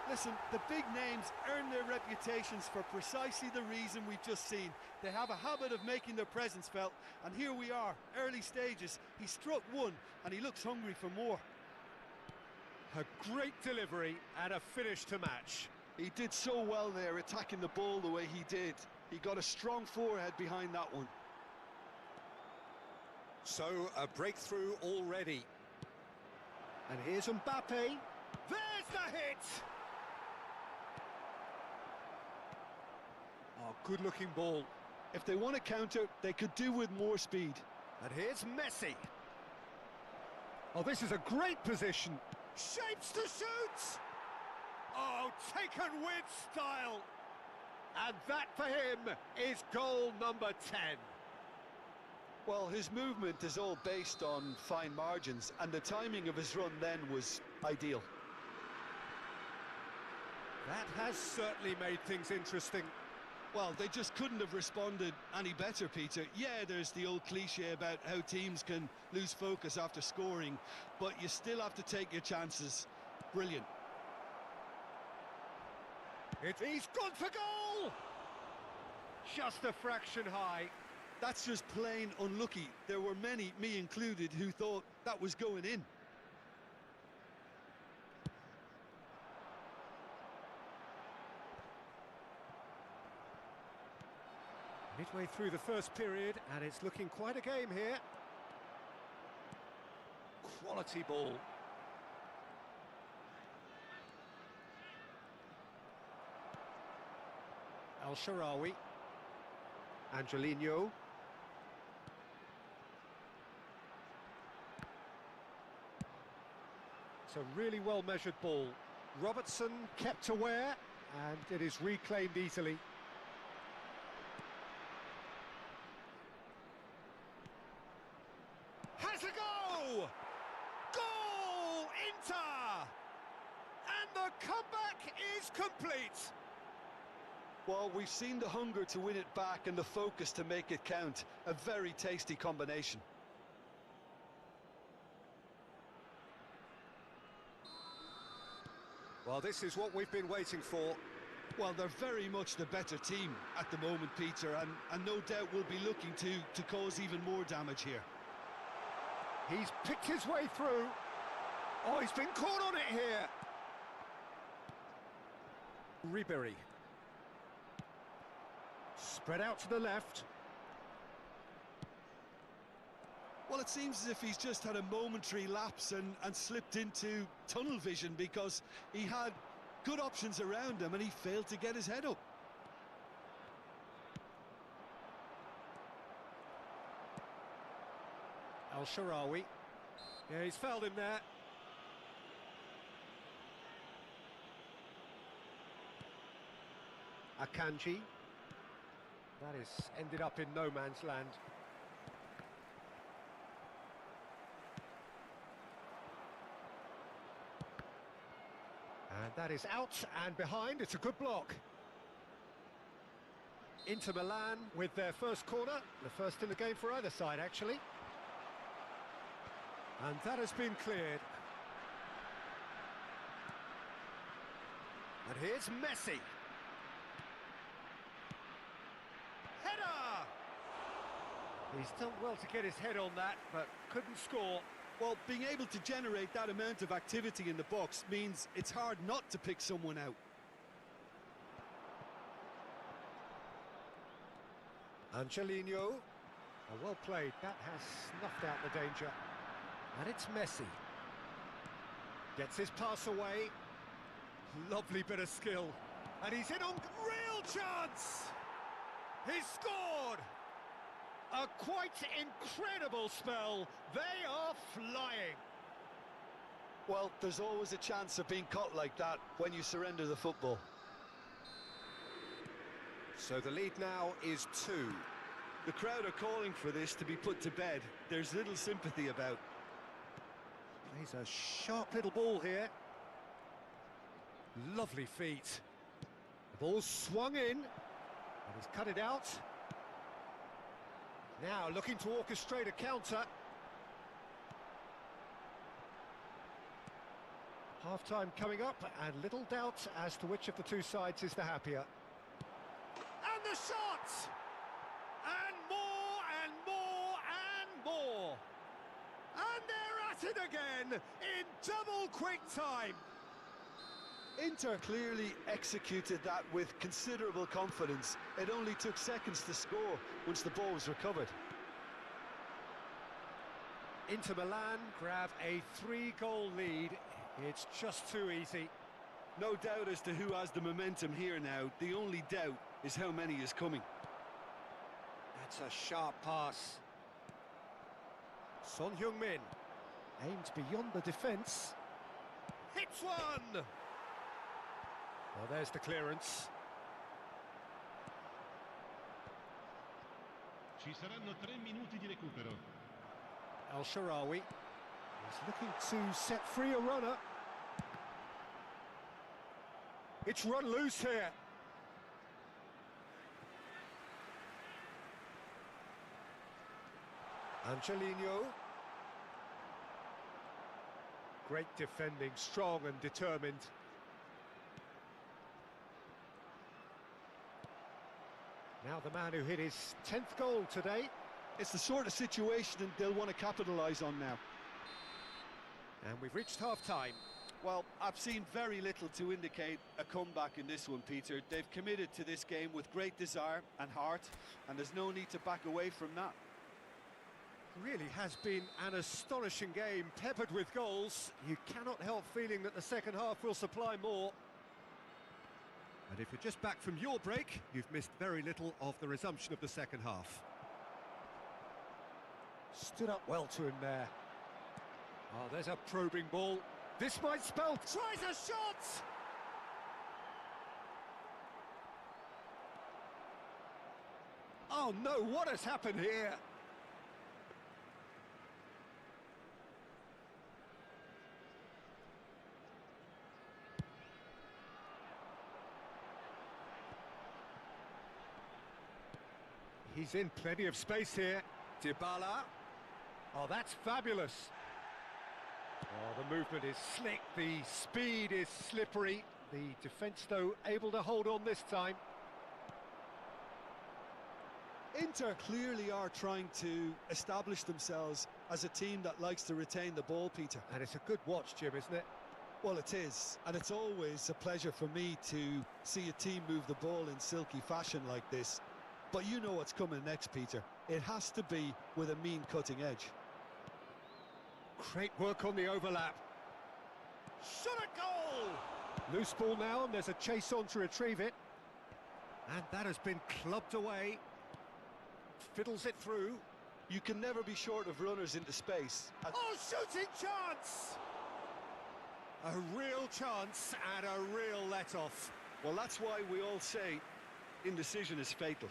S2: Listen, the big names earn their reputations for precisely the reason we've just seen. They have a habit of making their presence felt, and here we are, early stages. He struck one, and he looks hungry for more.
S1: A great delivery and a finish to match.
S2: He did so well there, attacking the ball the way he did. He got a strong forehead behind that one.
S1: So, a breakthrough already. And here's Mbappe. There's the hit! Oh, good-looking ball.
S2: If they want to counter, they could do with more speed.
S1: And here's Messi. Oh, this is a great position. Shapes to shoot! Oh, taken with style. And that for him is goal number 10.
S2: Well, his movement is all based on fine margins, and the timing of his run then was ideal.
S1: That has certainly made things interesting.
S2: Well, they just couldn't have responded any better, Peter. Yeah, there's the old cliche about how teams can lose focus after scoring, but you still have to take your chances. Brilliant.
S1: He's gone for goal! Just a fraction high.
S2: That's just plain unlucky. There were many, me included, who thought that was going in.
S1: Midway through the first period, and it's looking quite a game here. Quality ball. El-Shaarawy. Angelino. It's a really well-measured ball. Robertson kept aware, and it is reclaimed easily. Has a go! Goal! Inter! And the comeback is complete!
S2: Well, we've seen the hunger to win it back and the focus to make it count. A very tasty combination.
S1: Well, this is what we've been waiting for.
S2: Well, they're very much the better team at the moment, Peter, and no doubt will be looking to cause even more damage here.
S1: He's picked his way through. Oh, he's been caught on it here. Ribery. Spread out to the left.
S2: Well, it seems as if he's just had a momentary lapse and slipped into tunnel vision, because he had good options around him and he failed to get his head up.
S1: El-Shaarawy. Yeah, he's fouled him there. Akanji. That is ended up in no man's land. And that is out and behind. It's a good block. Inter Milan with their first corner. The first in the game for either side, actually. And that has been cleared. And here's Messi. Header! He's done well to get his head on that, but couldn't score.
S2: Well, being able to generate that amount of activity in the box means it's hard not to pick someone out.
S1: Angelino. Oh, well played. That has snuffed out the danger. And it's Messi. Gets his pass away. Lovely bit of skill. And he's in on real chance! He's scored! A quite incredible spell. They are flying.
S2: Well, there's always a chance of being caught like that when you surrender the football.
S1: So the lead now is 2.
S2: The crowd are calling for this to be put to bed. There's little sympathy about.
S1: Plays a sharp little ball here. Lovely feet. The ball's swung in, and he's cut it out. Now looking to orchestrate a counter. Half-time coming up, and little doubt as to which of the two sides is the happier. And the shot! And more, and more, and more! And they're at it again, in double quick time!
S2: Inter clearly executed that with considerable confidence. It only took seconds to score once the ball was recovered.
S1: Inter Milan grab a 3-goal lead. It's just too easy.
S2: No doubt as to who has the momentum here now. The only doubt is how many is coming.
S1: That's a sharp pass. Son Heung-min aims beyond the defence. Hits one! Well, there's the clearance.
S3: Ci saranno 3 minuti di recupero.
S1: El Shaarawy is looking to set free a runner. It's run loose here. Angelino. Great defending, strong and determined. Now the man who hit his 10th goal today.
S2: It's the sort of situation they'll want to capitalise on now.
S1: And we've reached half-time.
S2: Well, I've seen very little to indicate a comeback in this one, Peter. They've committed to this game with great desire and heart, and there's no need to back away from that.
S1: Really has been an astonishing game, peppered with goals. You cannot help feeling that the second half will supply more. And if you're just back from your break, you've missed very little of the resumption of the second half. Stood up well to him there. Oh, there's a probing ball. This might spell... Tries a shot! Oh no, what has happened here? He's in plenty of space here. Dybala. Oh, that's fabulous. Oh, the movement is slick, the speed is slippery. The defence, though, able to hold on this time.
S2: Inter clearly are trying to establish themselves as a team that likes to retain the ball, Peter.
S1: And it's a good watch, Jim, isn't it?
S2: Well, it is, and it's always a pleasure for me to see a team move the ball in silky fashion like this. But you know what's coming next, Peter. It has to be with a mean cutting edge.
S1: Great work on the overlap. Shot a goal! Loose ball now, and there's a chase on to retrieve it. And that has been clubbed away. Fiddles it through.
S2: You can never be short of runners into space.
S1: Oh, shooting chance! A real chance and a real let-off.
S2: Well, that's why we all say indecision is fatal.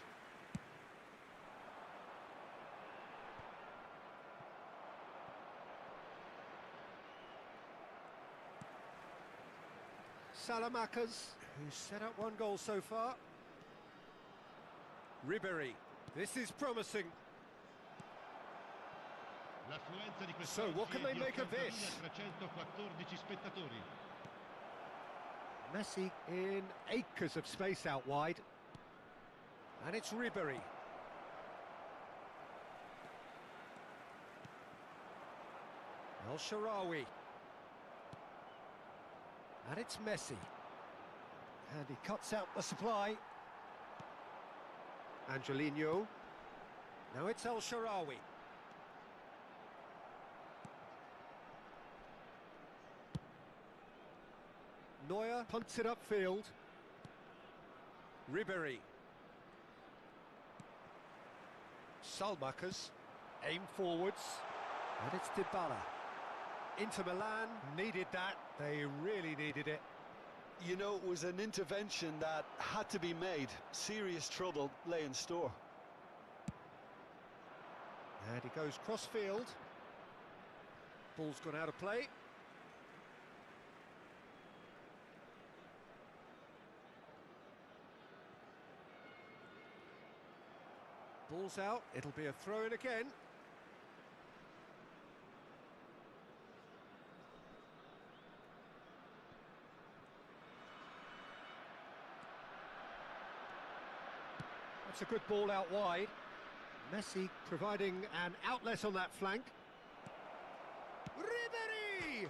S1: Salamakers, who's set up 1 goal so far. Ribery, this is promising. So what can they make of this?
S3: 314 spettatori.
S1: Messi in acres of space out wide. And it's Ribery. El Shaarawy. And it's Messi. And he cuts out the supply. Angelino. Now it's El Shaarawy. Neuer punts it upfield. Ribéry. Salmakers. Aim forwards. And it's Dybala. Inter Milan needed that. They really needed it.
S2: You know, it was an intervention that had to be made. Serious trouble lay in store.
S1: And he goes cross-field. Ball's gone out of play. Ball's out, it'll be a throw-in again. That's a good ball out wide. Messi providing an outlet on that flank. Ribéry!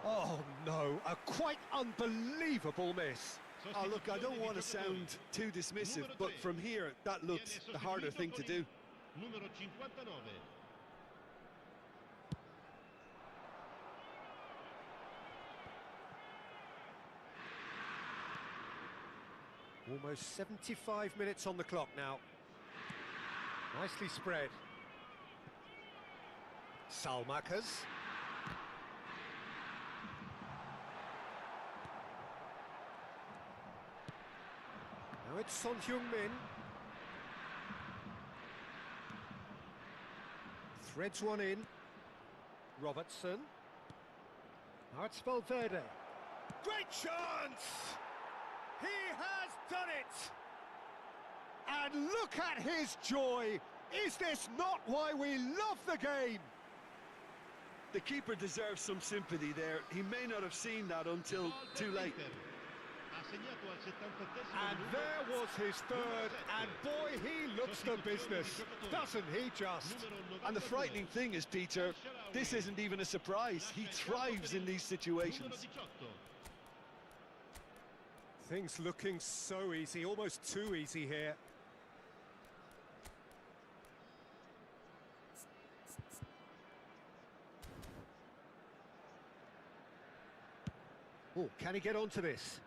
S1: Oh no, a quite unbelievable miss.
S2: Oh, look, I don't want to sound too dismissive, but from here, that looked the harder thing to do.
S3: Numero 59.
S1: Almost 75 minutes on the clock now. Nicely spread. Salmakers. Now it's Son Heung-min. Threads one in. Robertson. Now it's Valverde. Great chance! He has done it! And look at his joy! Is this not why we love the game?
S2: The keeper deserves some sympathy there. He may not have seen that until too late.
S1: And there was his third, and boy, he looks the business, doesn't he just?
S2: And the frightening thing is, Peter, this isn't even a surprise. He thrives in these situations.
S1: Things looking so easy, almost too easy here. Oh, can he get onto this?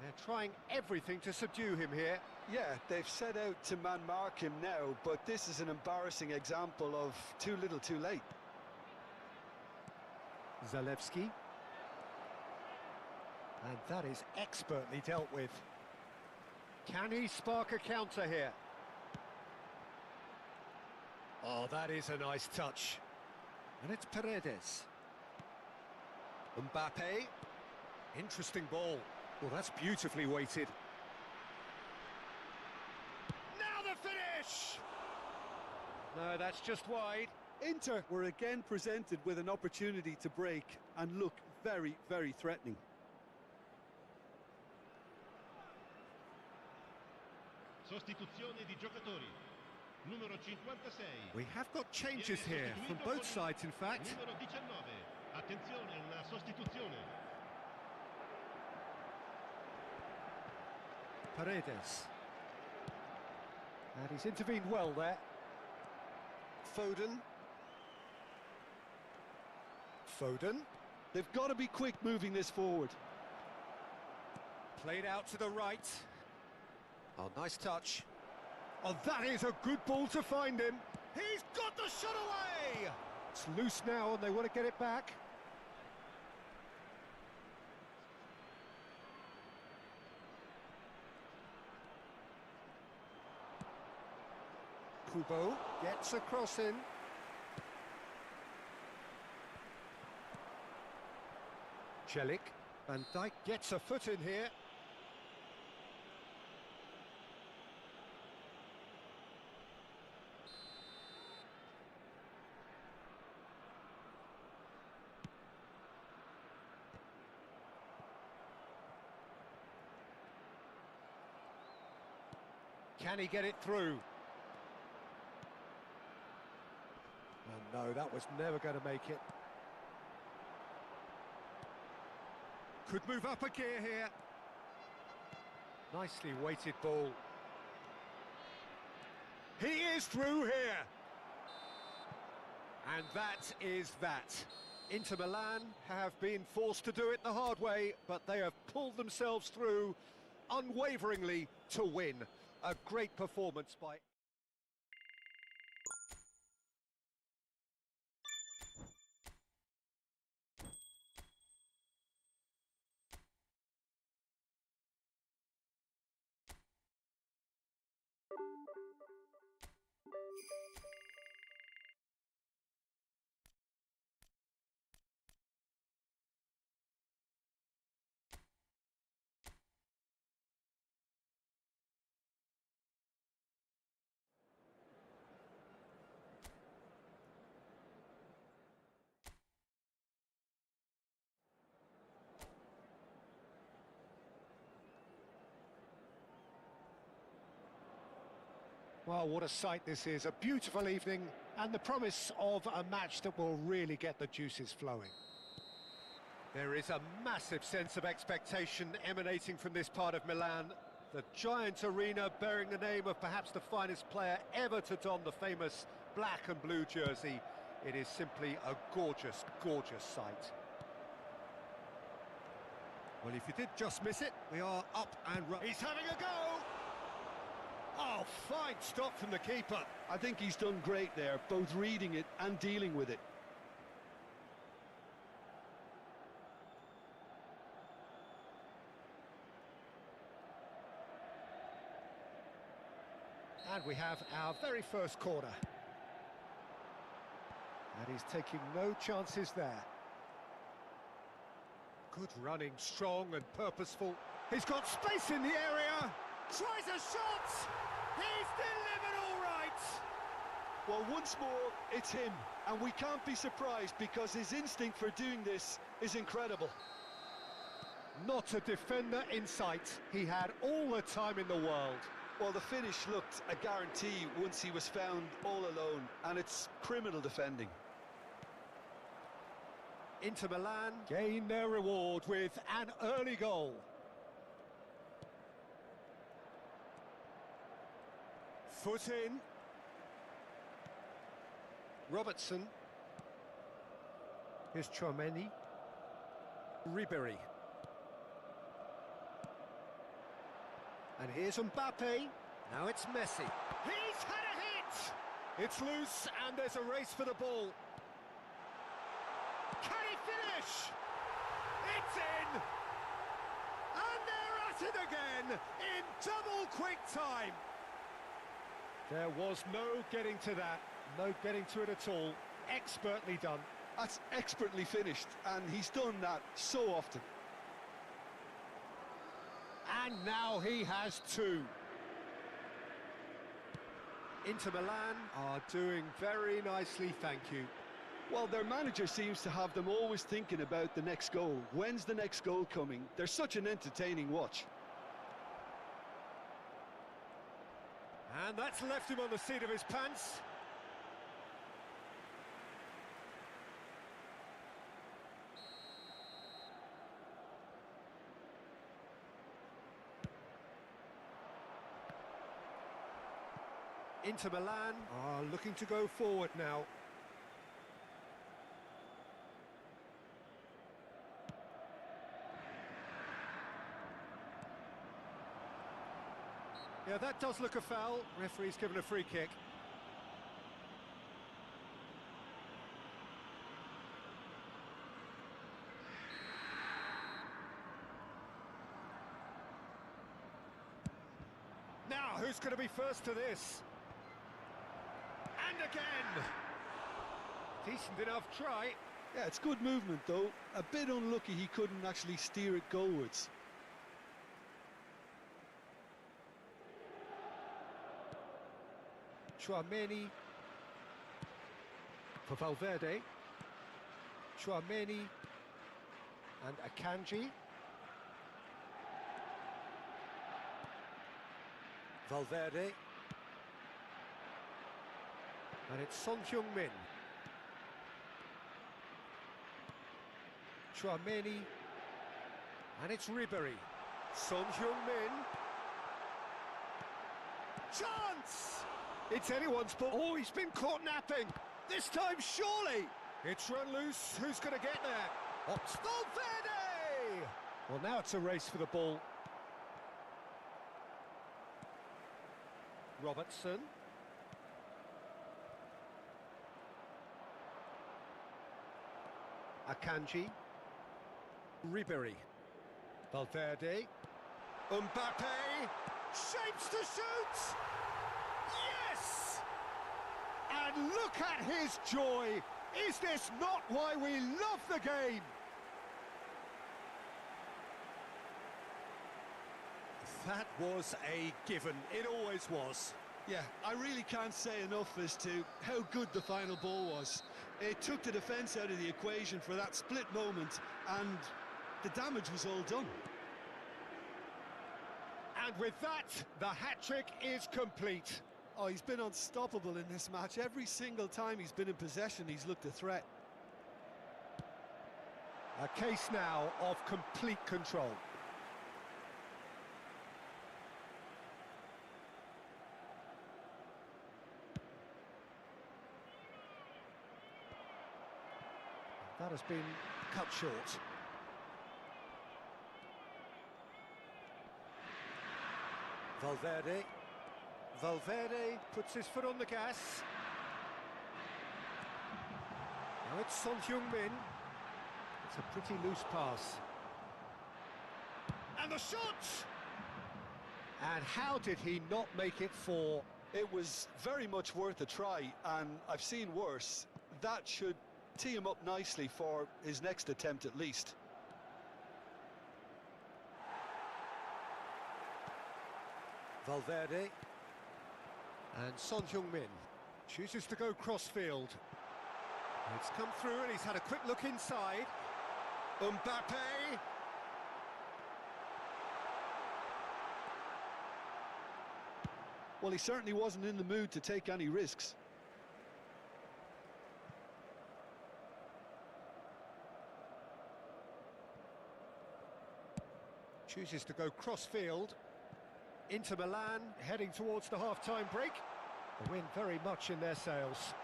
S1: They're trying everything to subdue him here.
S2: Yeah, they've set out to man-mark him now, but this is an embarrassing example of too little too late.
S1: Zalewski. And that is expertly dealt with. Can he spark a counter here? Oh, that is a nice touch. And it's Paredes. Mbappe. Interesting ball. Well, that's beautifully weighted. Now the finish! No, that's just wide.
S2: Inter were again presented with an opportunity to break and look very, very threatening.
S3: Sostituzione di giocatori. Numero 56.
S1: We have got changes here from both sides, in fact.
S3: Numero 19. Attenzione, una sostituzione.
S1: Paredes. And he's intervened well there. Foden. Foden.
S2: They've got to be quick moving this forward.
S1: Played out to the right. Oh, nice touch. Oh, that is a good ball to find him. He's got the shot away! It's loose now and they want to get it back. Kubo gets a cross in. Celik. Van Dijk gets a foot in here. Can he get it through? No, that was never going to make it. Could move up a gear here. Nicely weighted ball. He is through here. And that is that. Inter Milan have been forced to do it the hard way, but they have pulled themselves through unwaveringly to win. A great performance by... Well, what a sight this is. A beautiful evening and the promise of a match that will really get the juices flowing. There is a massive sense of expectation emanating from this part of Milan. The giant arena bearing the name of perhaps the finest player ever to don the famous black and blue jersey. It is simply a gorgeous, gorgeous sight. Well, if you did just miss it, we are up and running. He's having a go! Oh, fine stop from the keeper.
S2: I think he's done great there, both reading it and dealing with it.
S1: And we have our very first corner. And he's taking no chances there. Good running, strong and purposeful. He's got space in the area. Tries a shot! He's delivered all right!
S2: Well, once more, it's him. And we can't be surprised because his instinct for doing this is incredible.
S1: Not a defender in sight. He had all the time in the world.
S2: Well, the finish looked a guarantee once he was found all alone, and it's criminal defending.
S1: Inter Milan gain their reward with an early goal. Foot in. Robertson. Here's Chouameni. Ribery. And here's Mbappe. Now it's Messi. He's had a hit! It's loose and there's a race for the ball. Can he finish? It's in! And they're at it again in double quick time. There was no getting to that, no getting to it at all. Expertly done.
S2: That's expertly finished, and he's done that so often.
S1: And now he has two. Inter Milan are doing very nicely, thank you.
S2: Well, their manager seems to have them always thinking about the next goal. When's the next goal coming? They're such an entertaining watch.
S1: And that's left him on the seat of his pants. Inter Milan are looking to go forward now. Yeah, that does look a foul. Referee's given a free kick. Now, who's going to be first to this? And again! Decent enough try.
S2: Yeah, it's good movement, though. A bit unlucky he couldn't actually steer it goalwards.
S1: Chouameni for Valverde. Chouameni and Akanji. Valverde. And it's Son Heung-min. Chouameni. And it's Ribery. Son Heung-min. Chance! It's anyone's ball. Oh, he's been caught napping. This time, surely. It's run loose. Who's going to get there? Valverde! Well, now it's a race for the ball. Robertson. Akanji. Ribery. Valverde. Mbappe. Shapes to shoot! Yes! And look at his joy! Is this not why we love the game? That was a given. It always was.
S2: Yeah, I really can't say enough as to how good the final ball was. It took the defence out of the equation for that split moment, and the damage was all done.
S1: And with that, the hat-trick is complete.
S2: Oh, he's been unstoppable in this match. Every single time he's been in possession, he's looked a threat.
S1: A case now of complete control. That has been cut short. Valverde. Valverde puts his foot on the gas. Now it's Son Heung-min. It's a pretty loose pass. And the shot! And how did he not make it four?
S2: It was very much worth a try, and I've seen worse. That should tee him up nicely for his next attempt at least.
S1: Valverde. And Son Heung-min chooses to go cross-field. It's come through and he's had a quick look inside. Mbappe.
S2: Well, he certainly wasn't in the mood to take any risks.
S1: Chooses to go cross-field. Inter Milan heading towards the half-time break. The wind very much in their sails.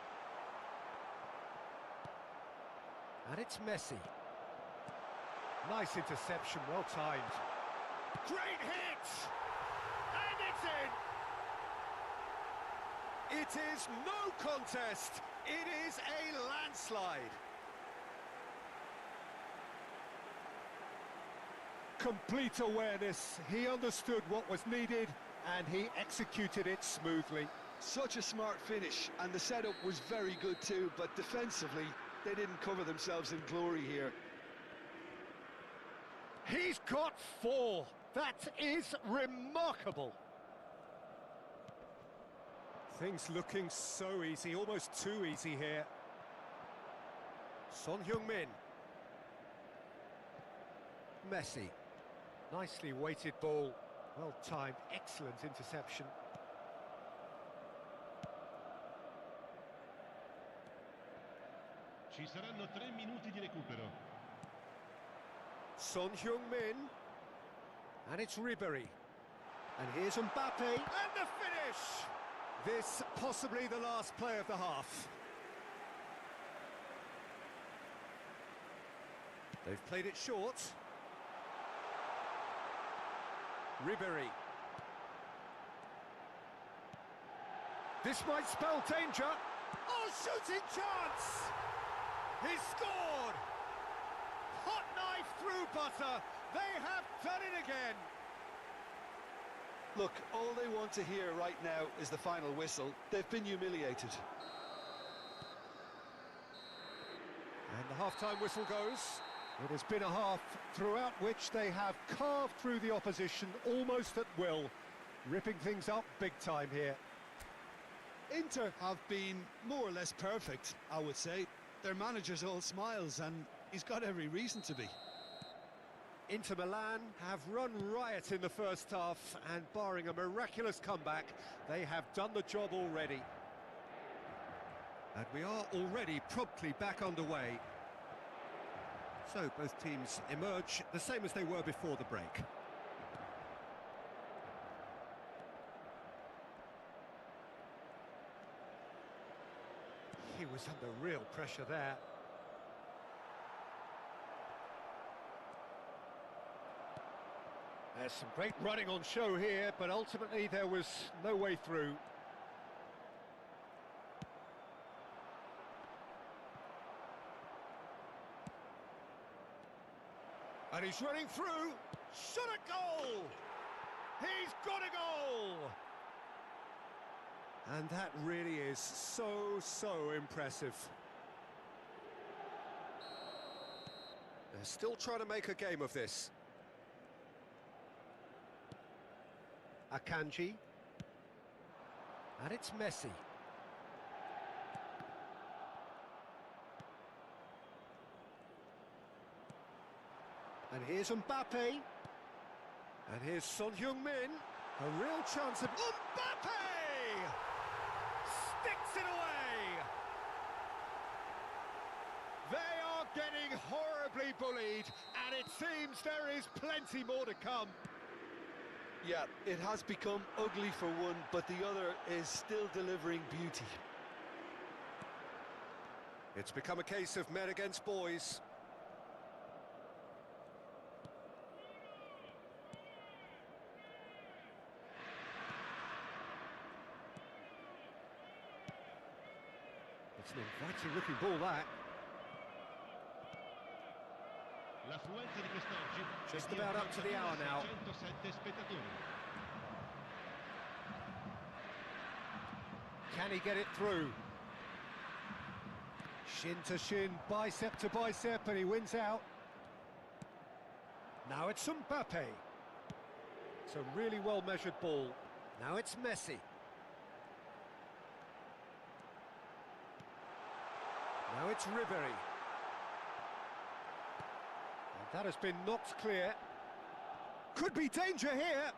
S1: And it's Messi. Nice interception, well timed. Great hit! And it's in! It is no contest. It is a landslide. Complete awareness. He understood what was needed and he executed it smoothly.
S2: Such a smart finish, and the setup was very good too, but defensively they didn't cover themselves in glory here.
S1: He's got four. That is remarkable. Things looking so easy, almost too easy here. Son Heung-min. Messi. Nicely weighted ball. Well timed, excellent interception.
S3: Ci saranno 3 minuti di recupero.
S1: Son Heung-min. And it's Ribery. And here's Mbappe. And the finish! This possibly the last play of the half. They've played it short. Ribery. This might spell danger. Oh, shooting chance! He's scored! Hot knife through butter. They have done it again.
S2: Look, all they want to hear right now is the final whistle. They've been humiliated.
S1: And the half-time whistle goes. It has been a half throughout which they have carved through the opposition almost at will, ripping things up big time here.
S2: Inter have been more or less perfect, I would say. Their manager's all smiles, and he's got every reason to be.
S1: Inter Milan have run riot in the first half, and barring a miraculous comeback, they have done the job already. And we are already promptly back underway. So both teams emerge the same as they were before the break. He was under real pressure there. There's some great running on show here, but ultimately there was no way through. And he's running through. Shot a goal! He's got a goal! And that really is so impressive. They're still trying to make a game of this. Akanji. And it's Messi. And here's Mbappe. And here's Son Heung-min. A real chance of... Mbappe! Sticks it away! They are getting horribly bullied, and it seems there is plenty more to come.
S2: Yeah, it has become ugly for one, but the other is still delivering beauty.
S1: It's become a case of men against boys. It's an inviting looking ball, that.
S3: L'affluenza di quest'oggi
S1: Just
S3: è di
S1: about up to the hour now.
S3: 107 spettatori.
S1: Can he get it through? Shin to shin, bicep to bicep, and he wins out. Now it's Mbappe. It's a really well-measured ball. Now it's Messi. Now it's Ribery. And that has been knocked clear. Could be danger here.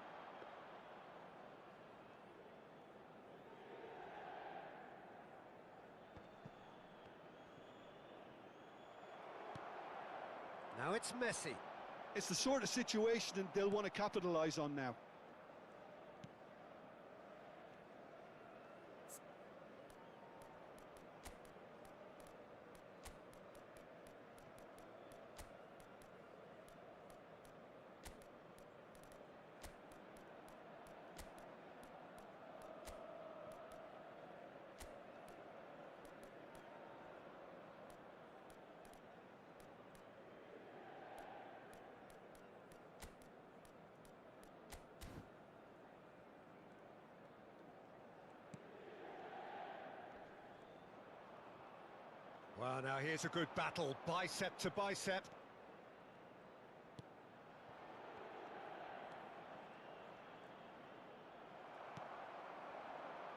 S1: Now it's Messi.
S2: It's the sort of situation they'll want to capitalise on now.
S1: Well, now here's a good battle, bicep to bicep.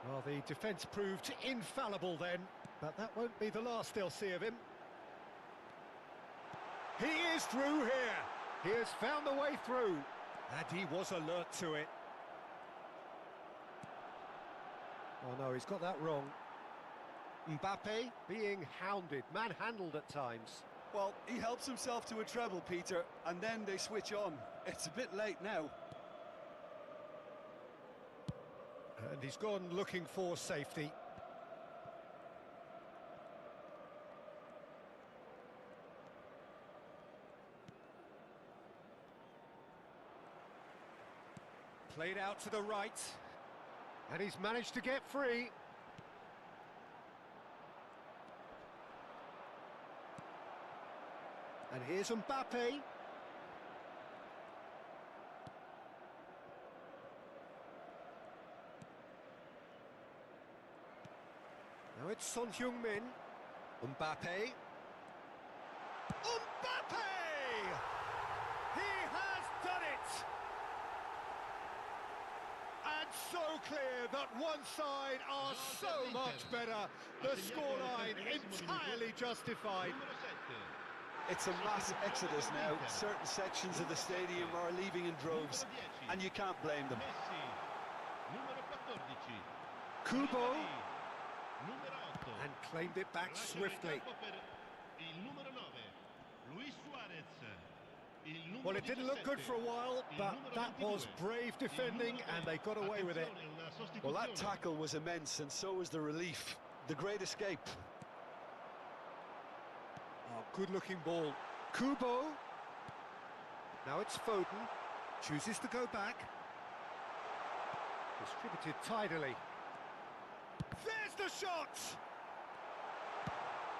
S1: Well, the defence proved infallible then, but that won't be the last they'll see of him. He is through here. He has found the way through, and he was alert to it. Oh no, he's got that wrong. Mbappe being hounded, manhandled at times.
S2: Well, he helps himself to a treble, Peter, and then they switch on. It's a bit late now.
S1: And he's gone looking for safety. Played out to the right. And he's managed to get free. And here's Mbappe. Now it's Son Heung-min. Mbappe. Mbappe! He has done it! And so clear that one side are so much better. The scoreline entirely justified.
S2: It's a mass exodus now. Certain sections of the stadium are leaving in droves, and you can't blame them.
S1: Kubo. And claimed it back swiftly. Well, it didn't look good for a while, but that was brave defending, and they got away with it.
S2: Well, that tackle was immense, and so was the relief. The great escape.
S1: Oh, good-looking ball. Kubo. Now it's Foden. Chooses to go back. Distributed tidily. There's the shot!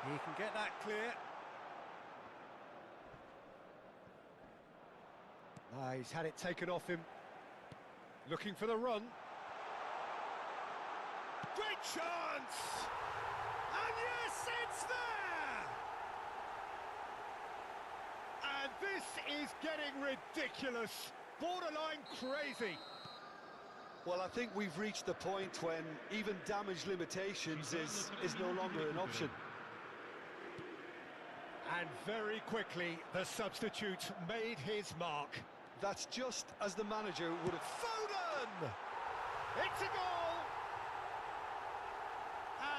S1: He can get that clear. He's had it taken off him. Looking for the run. Great chance! And yes, it's there! And this is getting ridiculous. Borderline crazy.
S2: Well, I think we've reached the point when even damage limitations is no longer an option.
S1: And very quickly, the substitute made his mark.
S2: That's just as the manager would have...
S1: Foden! It's a goal!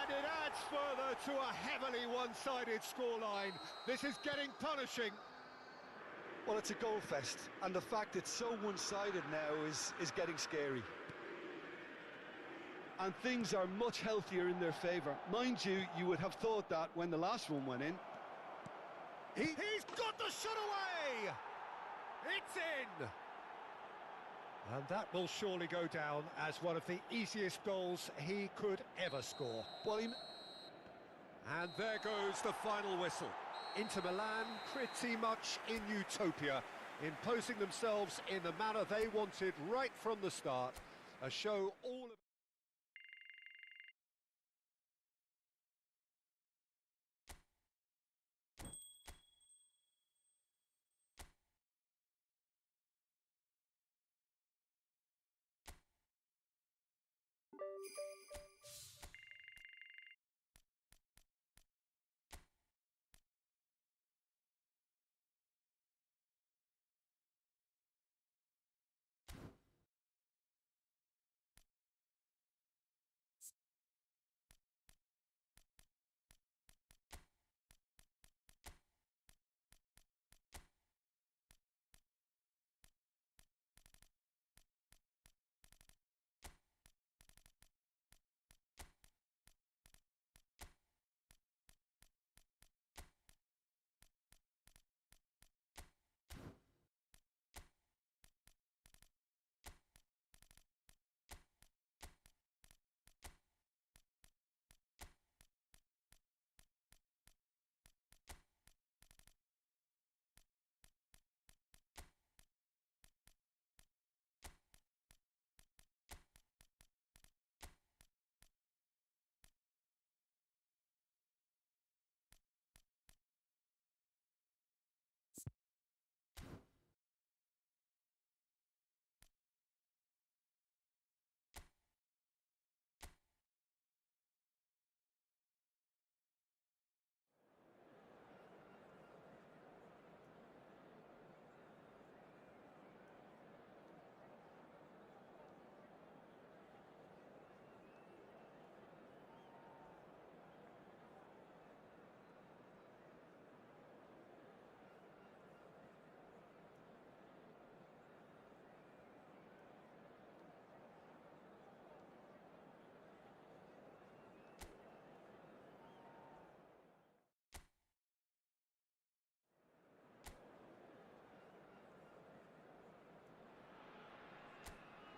S1: And it adds further to a heavily one-sided scoreline. This is getting punishing.
S2: Well, it's a goal fest, and the fact it's so one-sided now is getting scary. And things are much healthier in their favour. Mind you, you would have thought that when the last one went in.
S1: He's got the shot away! It's in! And that will surely go down as one of the easiest goals he could ever score.
S2: Well,
S1: And there goes the final whistle. Inter Milan pretty much in utopia, imposing themselves in the manner they wanted right from the start. A show all of...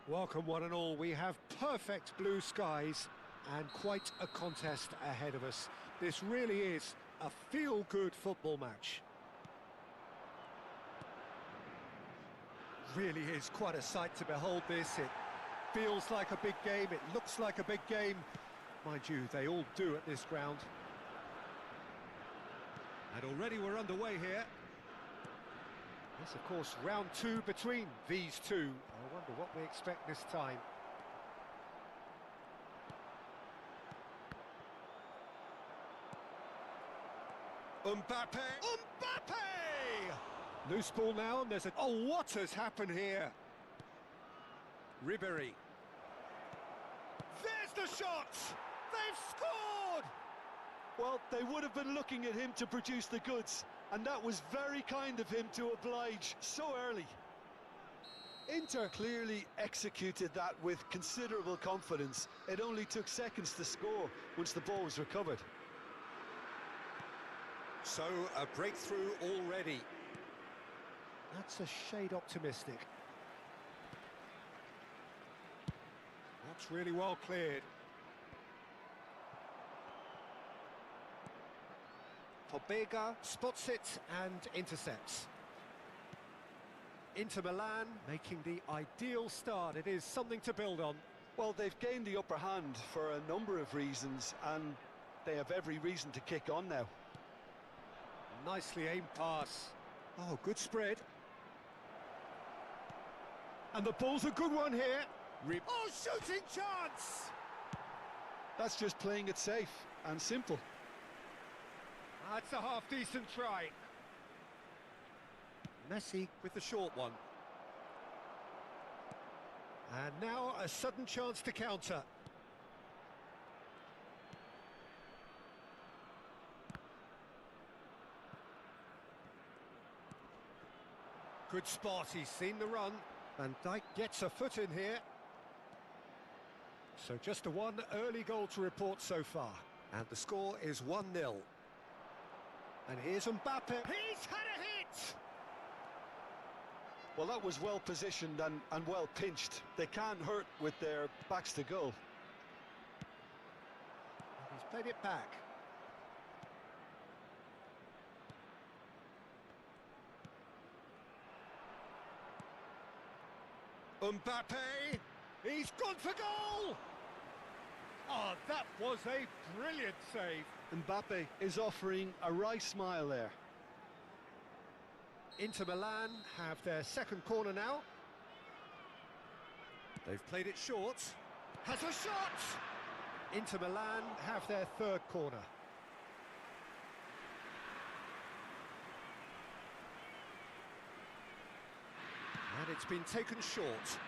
S1: Welcome one and all. We have perfect blue skies and quite a contest ahead of us. This really is a feel-good football match. Really is quite a sight to behold this. It feels like a big game, it looks like a big game. Mind you, they all do at this ground. And already we're underway here. This, of course, round two between these two. I wonder what we expect this time. Mbappe! Loose ball now, and there's a... Oh, what has happened here? Ribéry. There's the shot! They've scored!
S2: Well, they would have been looking at him to produce the goods. And that was very kind of him to oblige so early. Inter clearly executed that with considerable confidence. It only took seconds to score once the ball was recovered.
S1: So, a breakthrough already. That's a shade optimistic. That's really well cleared. Pobega spots it and intercepts. Inter Milan making the ideal start. It is something to build on.
S2: Well, they've gained the upper hand for a number of reasons, and they have every reason to kick on now.
S1: Nicely aimed pass. Oh, good spread. And the ball's a good one here. Oh, shooting chance!
S2: That's just playing it safe and simple.
S1: That's a half-decent try. Messi with the short one. And now a sudden chance to counter. Good spot, he's seen the run. Van Dijk gets a foot in here. So just a one early goal to report so far. And the score is 1-0. And here's Mbappe. He's had a hit!
S2: Well, that was well positioned and well pinched. They can't hurt with their backs to goal.
S1: He's played it back. Mbappe! He's gone for goal! Oh, that was a brilliant save.
S2: Mbappe is offering a wry smile there.
S1: Inter Milan have their second corner now. They've played it short. Has a shot! Inter Milan have their third corner. And it's been taken short.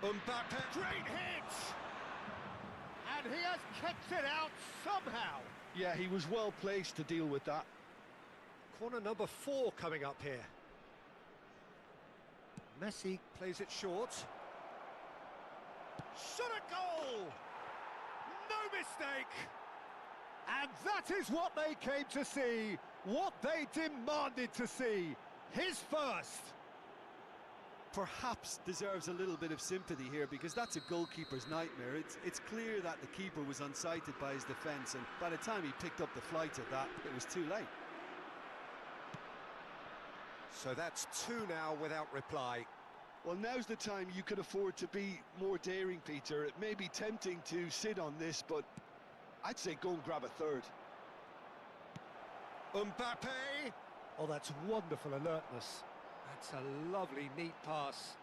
S1: Mbappe, great hit! And he has kicked it out somehow.
S2: Yeah, he was well placed to deal with that.
S1: Corner number 4 coming up here. Messi plays it short. Shot a goal! No mistake! And that is what they came to see, what they demanded to see. His first.
S2: Perhaps deserves a little bit of sympathy here, because that's a goalkeeper's nightmare. It's clear that the keeper was unsighted by his defence, and by the time he picked up the flight of that, it was too late.
S1: So that's 2 now without reply.
S2: Well, now's the time you could afford to be more daring, Peter. It may be tempting to sit on this, but I'd say go and grab a third.
S1: Mbappe! Oh, that's wonderful alertness. That's a lovely, neat pass.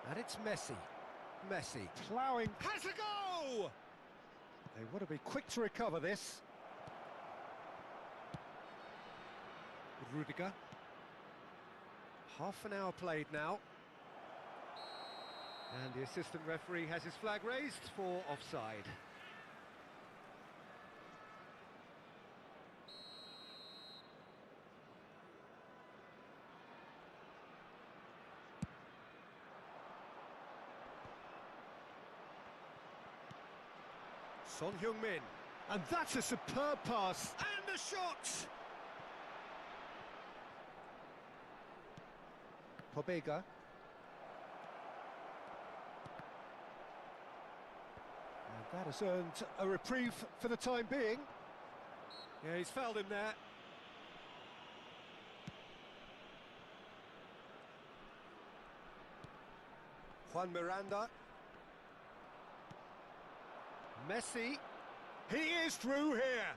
S1: And it's Messi. Messi ploughing. Has a go! They want to be quick to recover this. Rudiger. Half an hour played now. And the assistant referee has his flag raised for offside. Son Heung-min, and that's a superb pass, and a shot! Pobega. And that has earned a reprieve for the time being. Yeah, he's fouled him there. Juan Miranda. Messi, he is through here.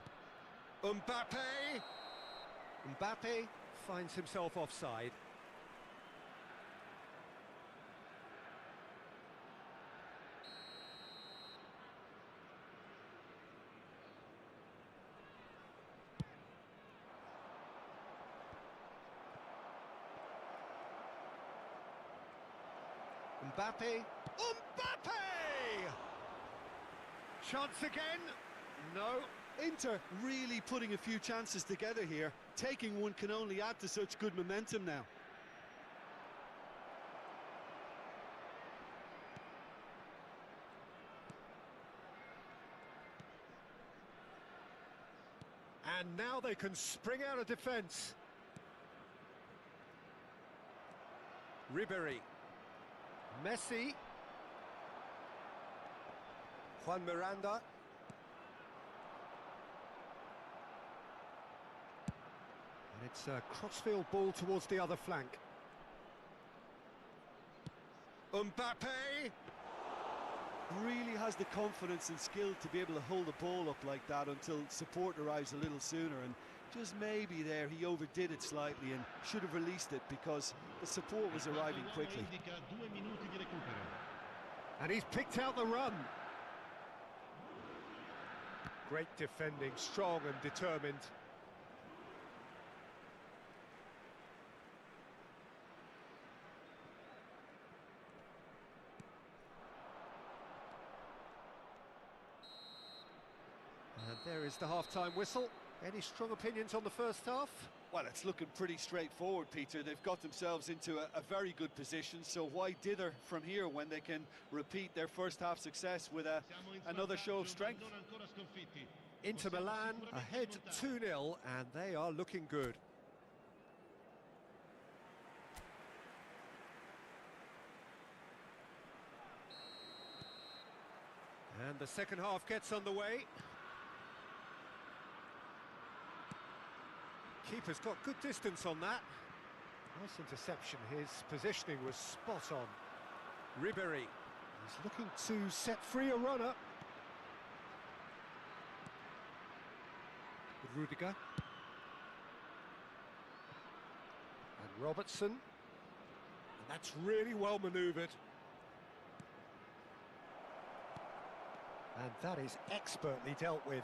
S1: Mbappe finds himself offside. Mbappe! Chance again? No.
S2: Inter really putting a few chances together here. Taking one can only add to such good momentum now.
S1: And now they can spring out of defence. Ribery. Messi. Juan Miranda. And it's a crossfield ball towards the other flank. Mbappe!
S2: Really has the confidence and skill to be able to hold the ball up like that until support arrives a little sooner, and just maybe there he overdid it slightly and should have released it because the support was arriving quickly.
S1: And he's picked out the run. Great defending, strong and determined. And there is the half-time whistle. Any strong opinions on the first half?
S2: Well, it's looking pretty straightforward, Peter. They've got themselves into a very good position, so why dither from here when they can repeat their first half success with another show of strength?
S1: Inter Milan ahead 2-0, and they are looking good. And the second half gets underway. Keeper's got good distance on that. Nice interception. His positioning was spot on. Ribery. He's looking to set free a runner. With Rudiger. And Robertson. And that's really well manoeuvred. And that is expertly dealt with.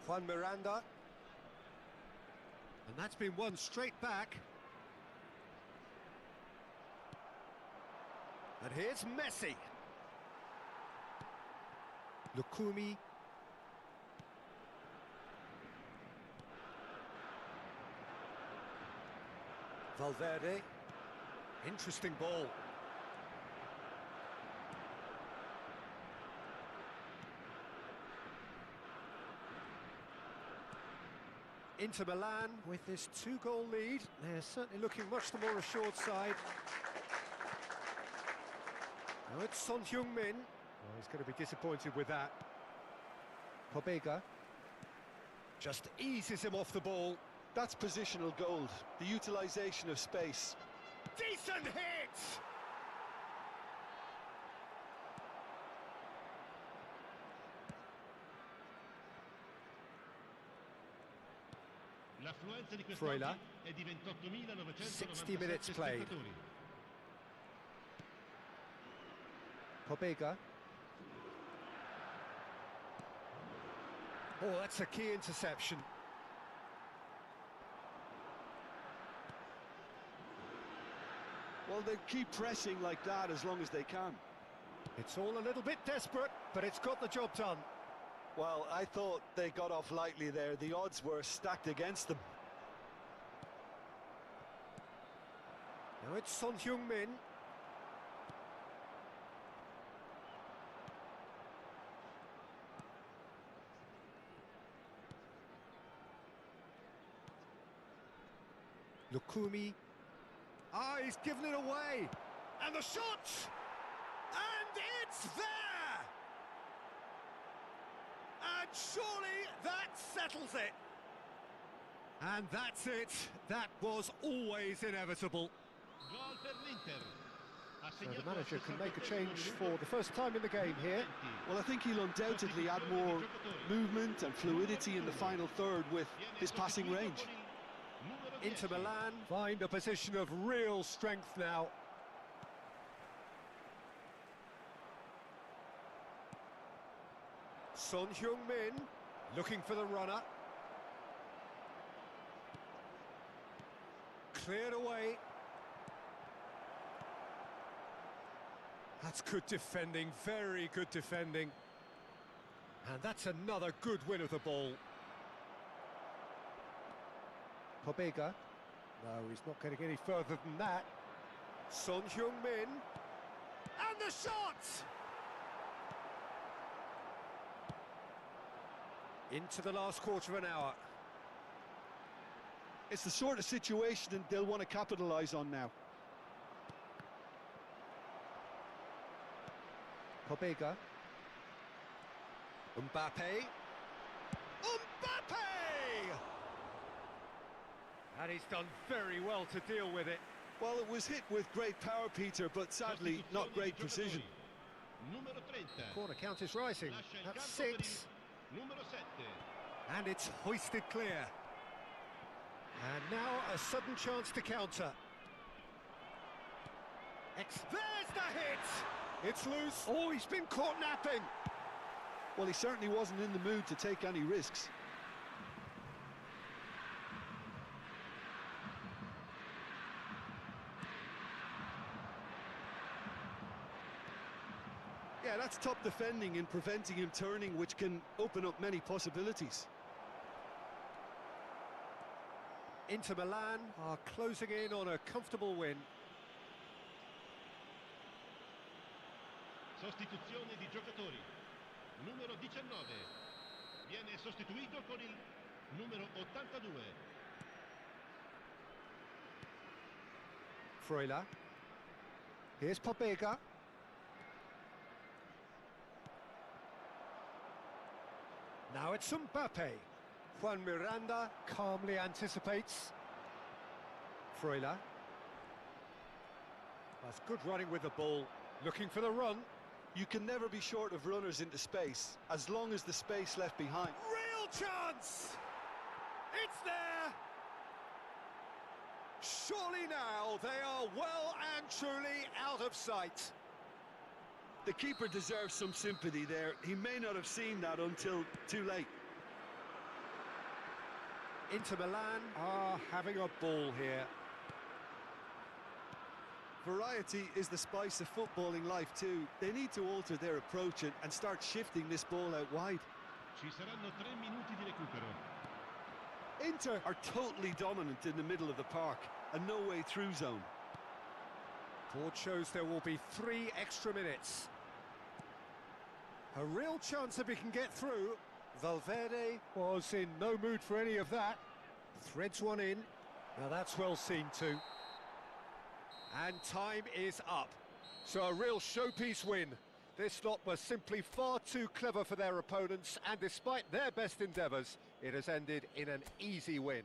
S1: Juan Miranda. And that's been won straight back. And here's Messi. Lukumi. Valverde. Interesting ball. Inter Milan with this 2-goal lead. They're certainly looking much the more assured side. Now it's Son Heung-min. Oh, he's going to be disappointed with that. Pobega just eases him off the ball.
S2: That's positional gold, the utilisation of space.
S1: Decent hit!
S3: L'affluenza di
S1: Freuler.
S3: quest'oggi è di 28.997
S1: 60 minutes played.
S3: spettatori.
S1: Pobega. Oh, that's a key interception.
S2: Well, they keep pressing like that as long as they can.
S1: It's all a little bit desperate, but it's got the job done.
S2: Well, I thought they got off lightly there. The odds were stacked against them.
S1: Now it's Son Heung-min. Lukumi. Ah, he's given it away. And the shot! And it's there! And surely that settles it. And that's it. That was always inevitable.
S3: Gol per l'Inter. Ha
S1: So the
S3: segnato
S1: manager
S3: al
S1: can make a
S3: 67esimo
S1: change
S3: minuto.
S1: for the first time in the game here.
S2: Well, I think he'll undoubtedly add more movement and fluidity in the final third with his passing range.
S1: Inter Milan find a position of real strength now. Son Heung-min looking for the runner. Cleared away. That's good defending, very good defending. And that's another good win of the ball. Pobega. No, he's not getting any further than that. Son Heung-min. And the shot! Into the last quarter of an hour.
S2: It's the sort of situation that they'll want to capitalise on now.
S1: Pobega. Mbappe. Mbappe! And he's done very well to deal with it.
S2: Well, it was hit with great power, Peter, but sadly not great precision.
S3: Numero 30.
S1: Corner count is rising. That's 6.
S3: Numero 7.
S1: And it's hoisted clear. And now a sudden chance to counter. There's the hit! It's loose. Oh, he's been caught napping.
S2: Well, he certainly wasn't in the mood to take any risks. Yeah, that's top defending and preventing him turning, which can open up many possibilities.
S1: Inter Milan are closing in on a comfortable win.
S3: Sostituzione di giocatori. Numero 19. Viene sostituito con il numero 82.
S1: Freuler. Here's Pobega. Now it's Mbappe. Juan Miranda calmly anticipates. Freuler. That's good running with the ball. Looking for the run.
S2: You can never be short of runners into space, as long as the space left behind.
S1: Real chance! It's there! Surely now they are well and truly out of sight.
S2: The keeper deserves some sympathy there. He may not have seen that until too late.
S1: Inter Milan are having a ball here.
S2: Variety is the spice of footballing life too. They need to alter their approach and start shifting this ball out wide.
S3: Ci saranno 3 minuti di recupero.
S2: Inter are totally dominant in the middle of the park, a no-way through zone.
S1: Board shows there will be 3 extra minutes. A real chance if he can get through. Valverde was in no mood for any of that. Threads one in. Now that's well seen too. And time is up. So a real showpiece win. This lot were simply far too clever for their opponents, and despite their best endeavours, it has ended in an easy win.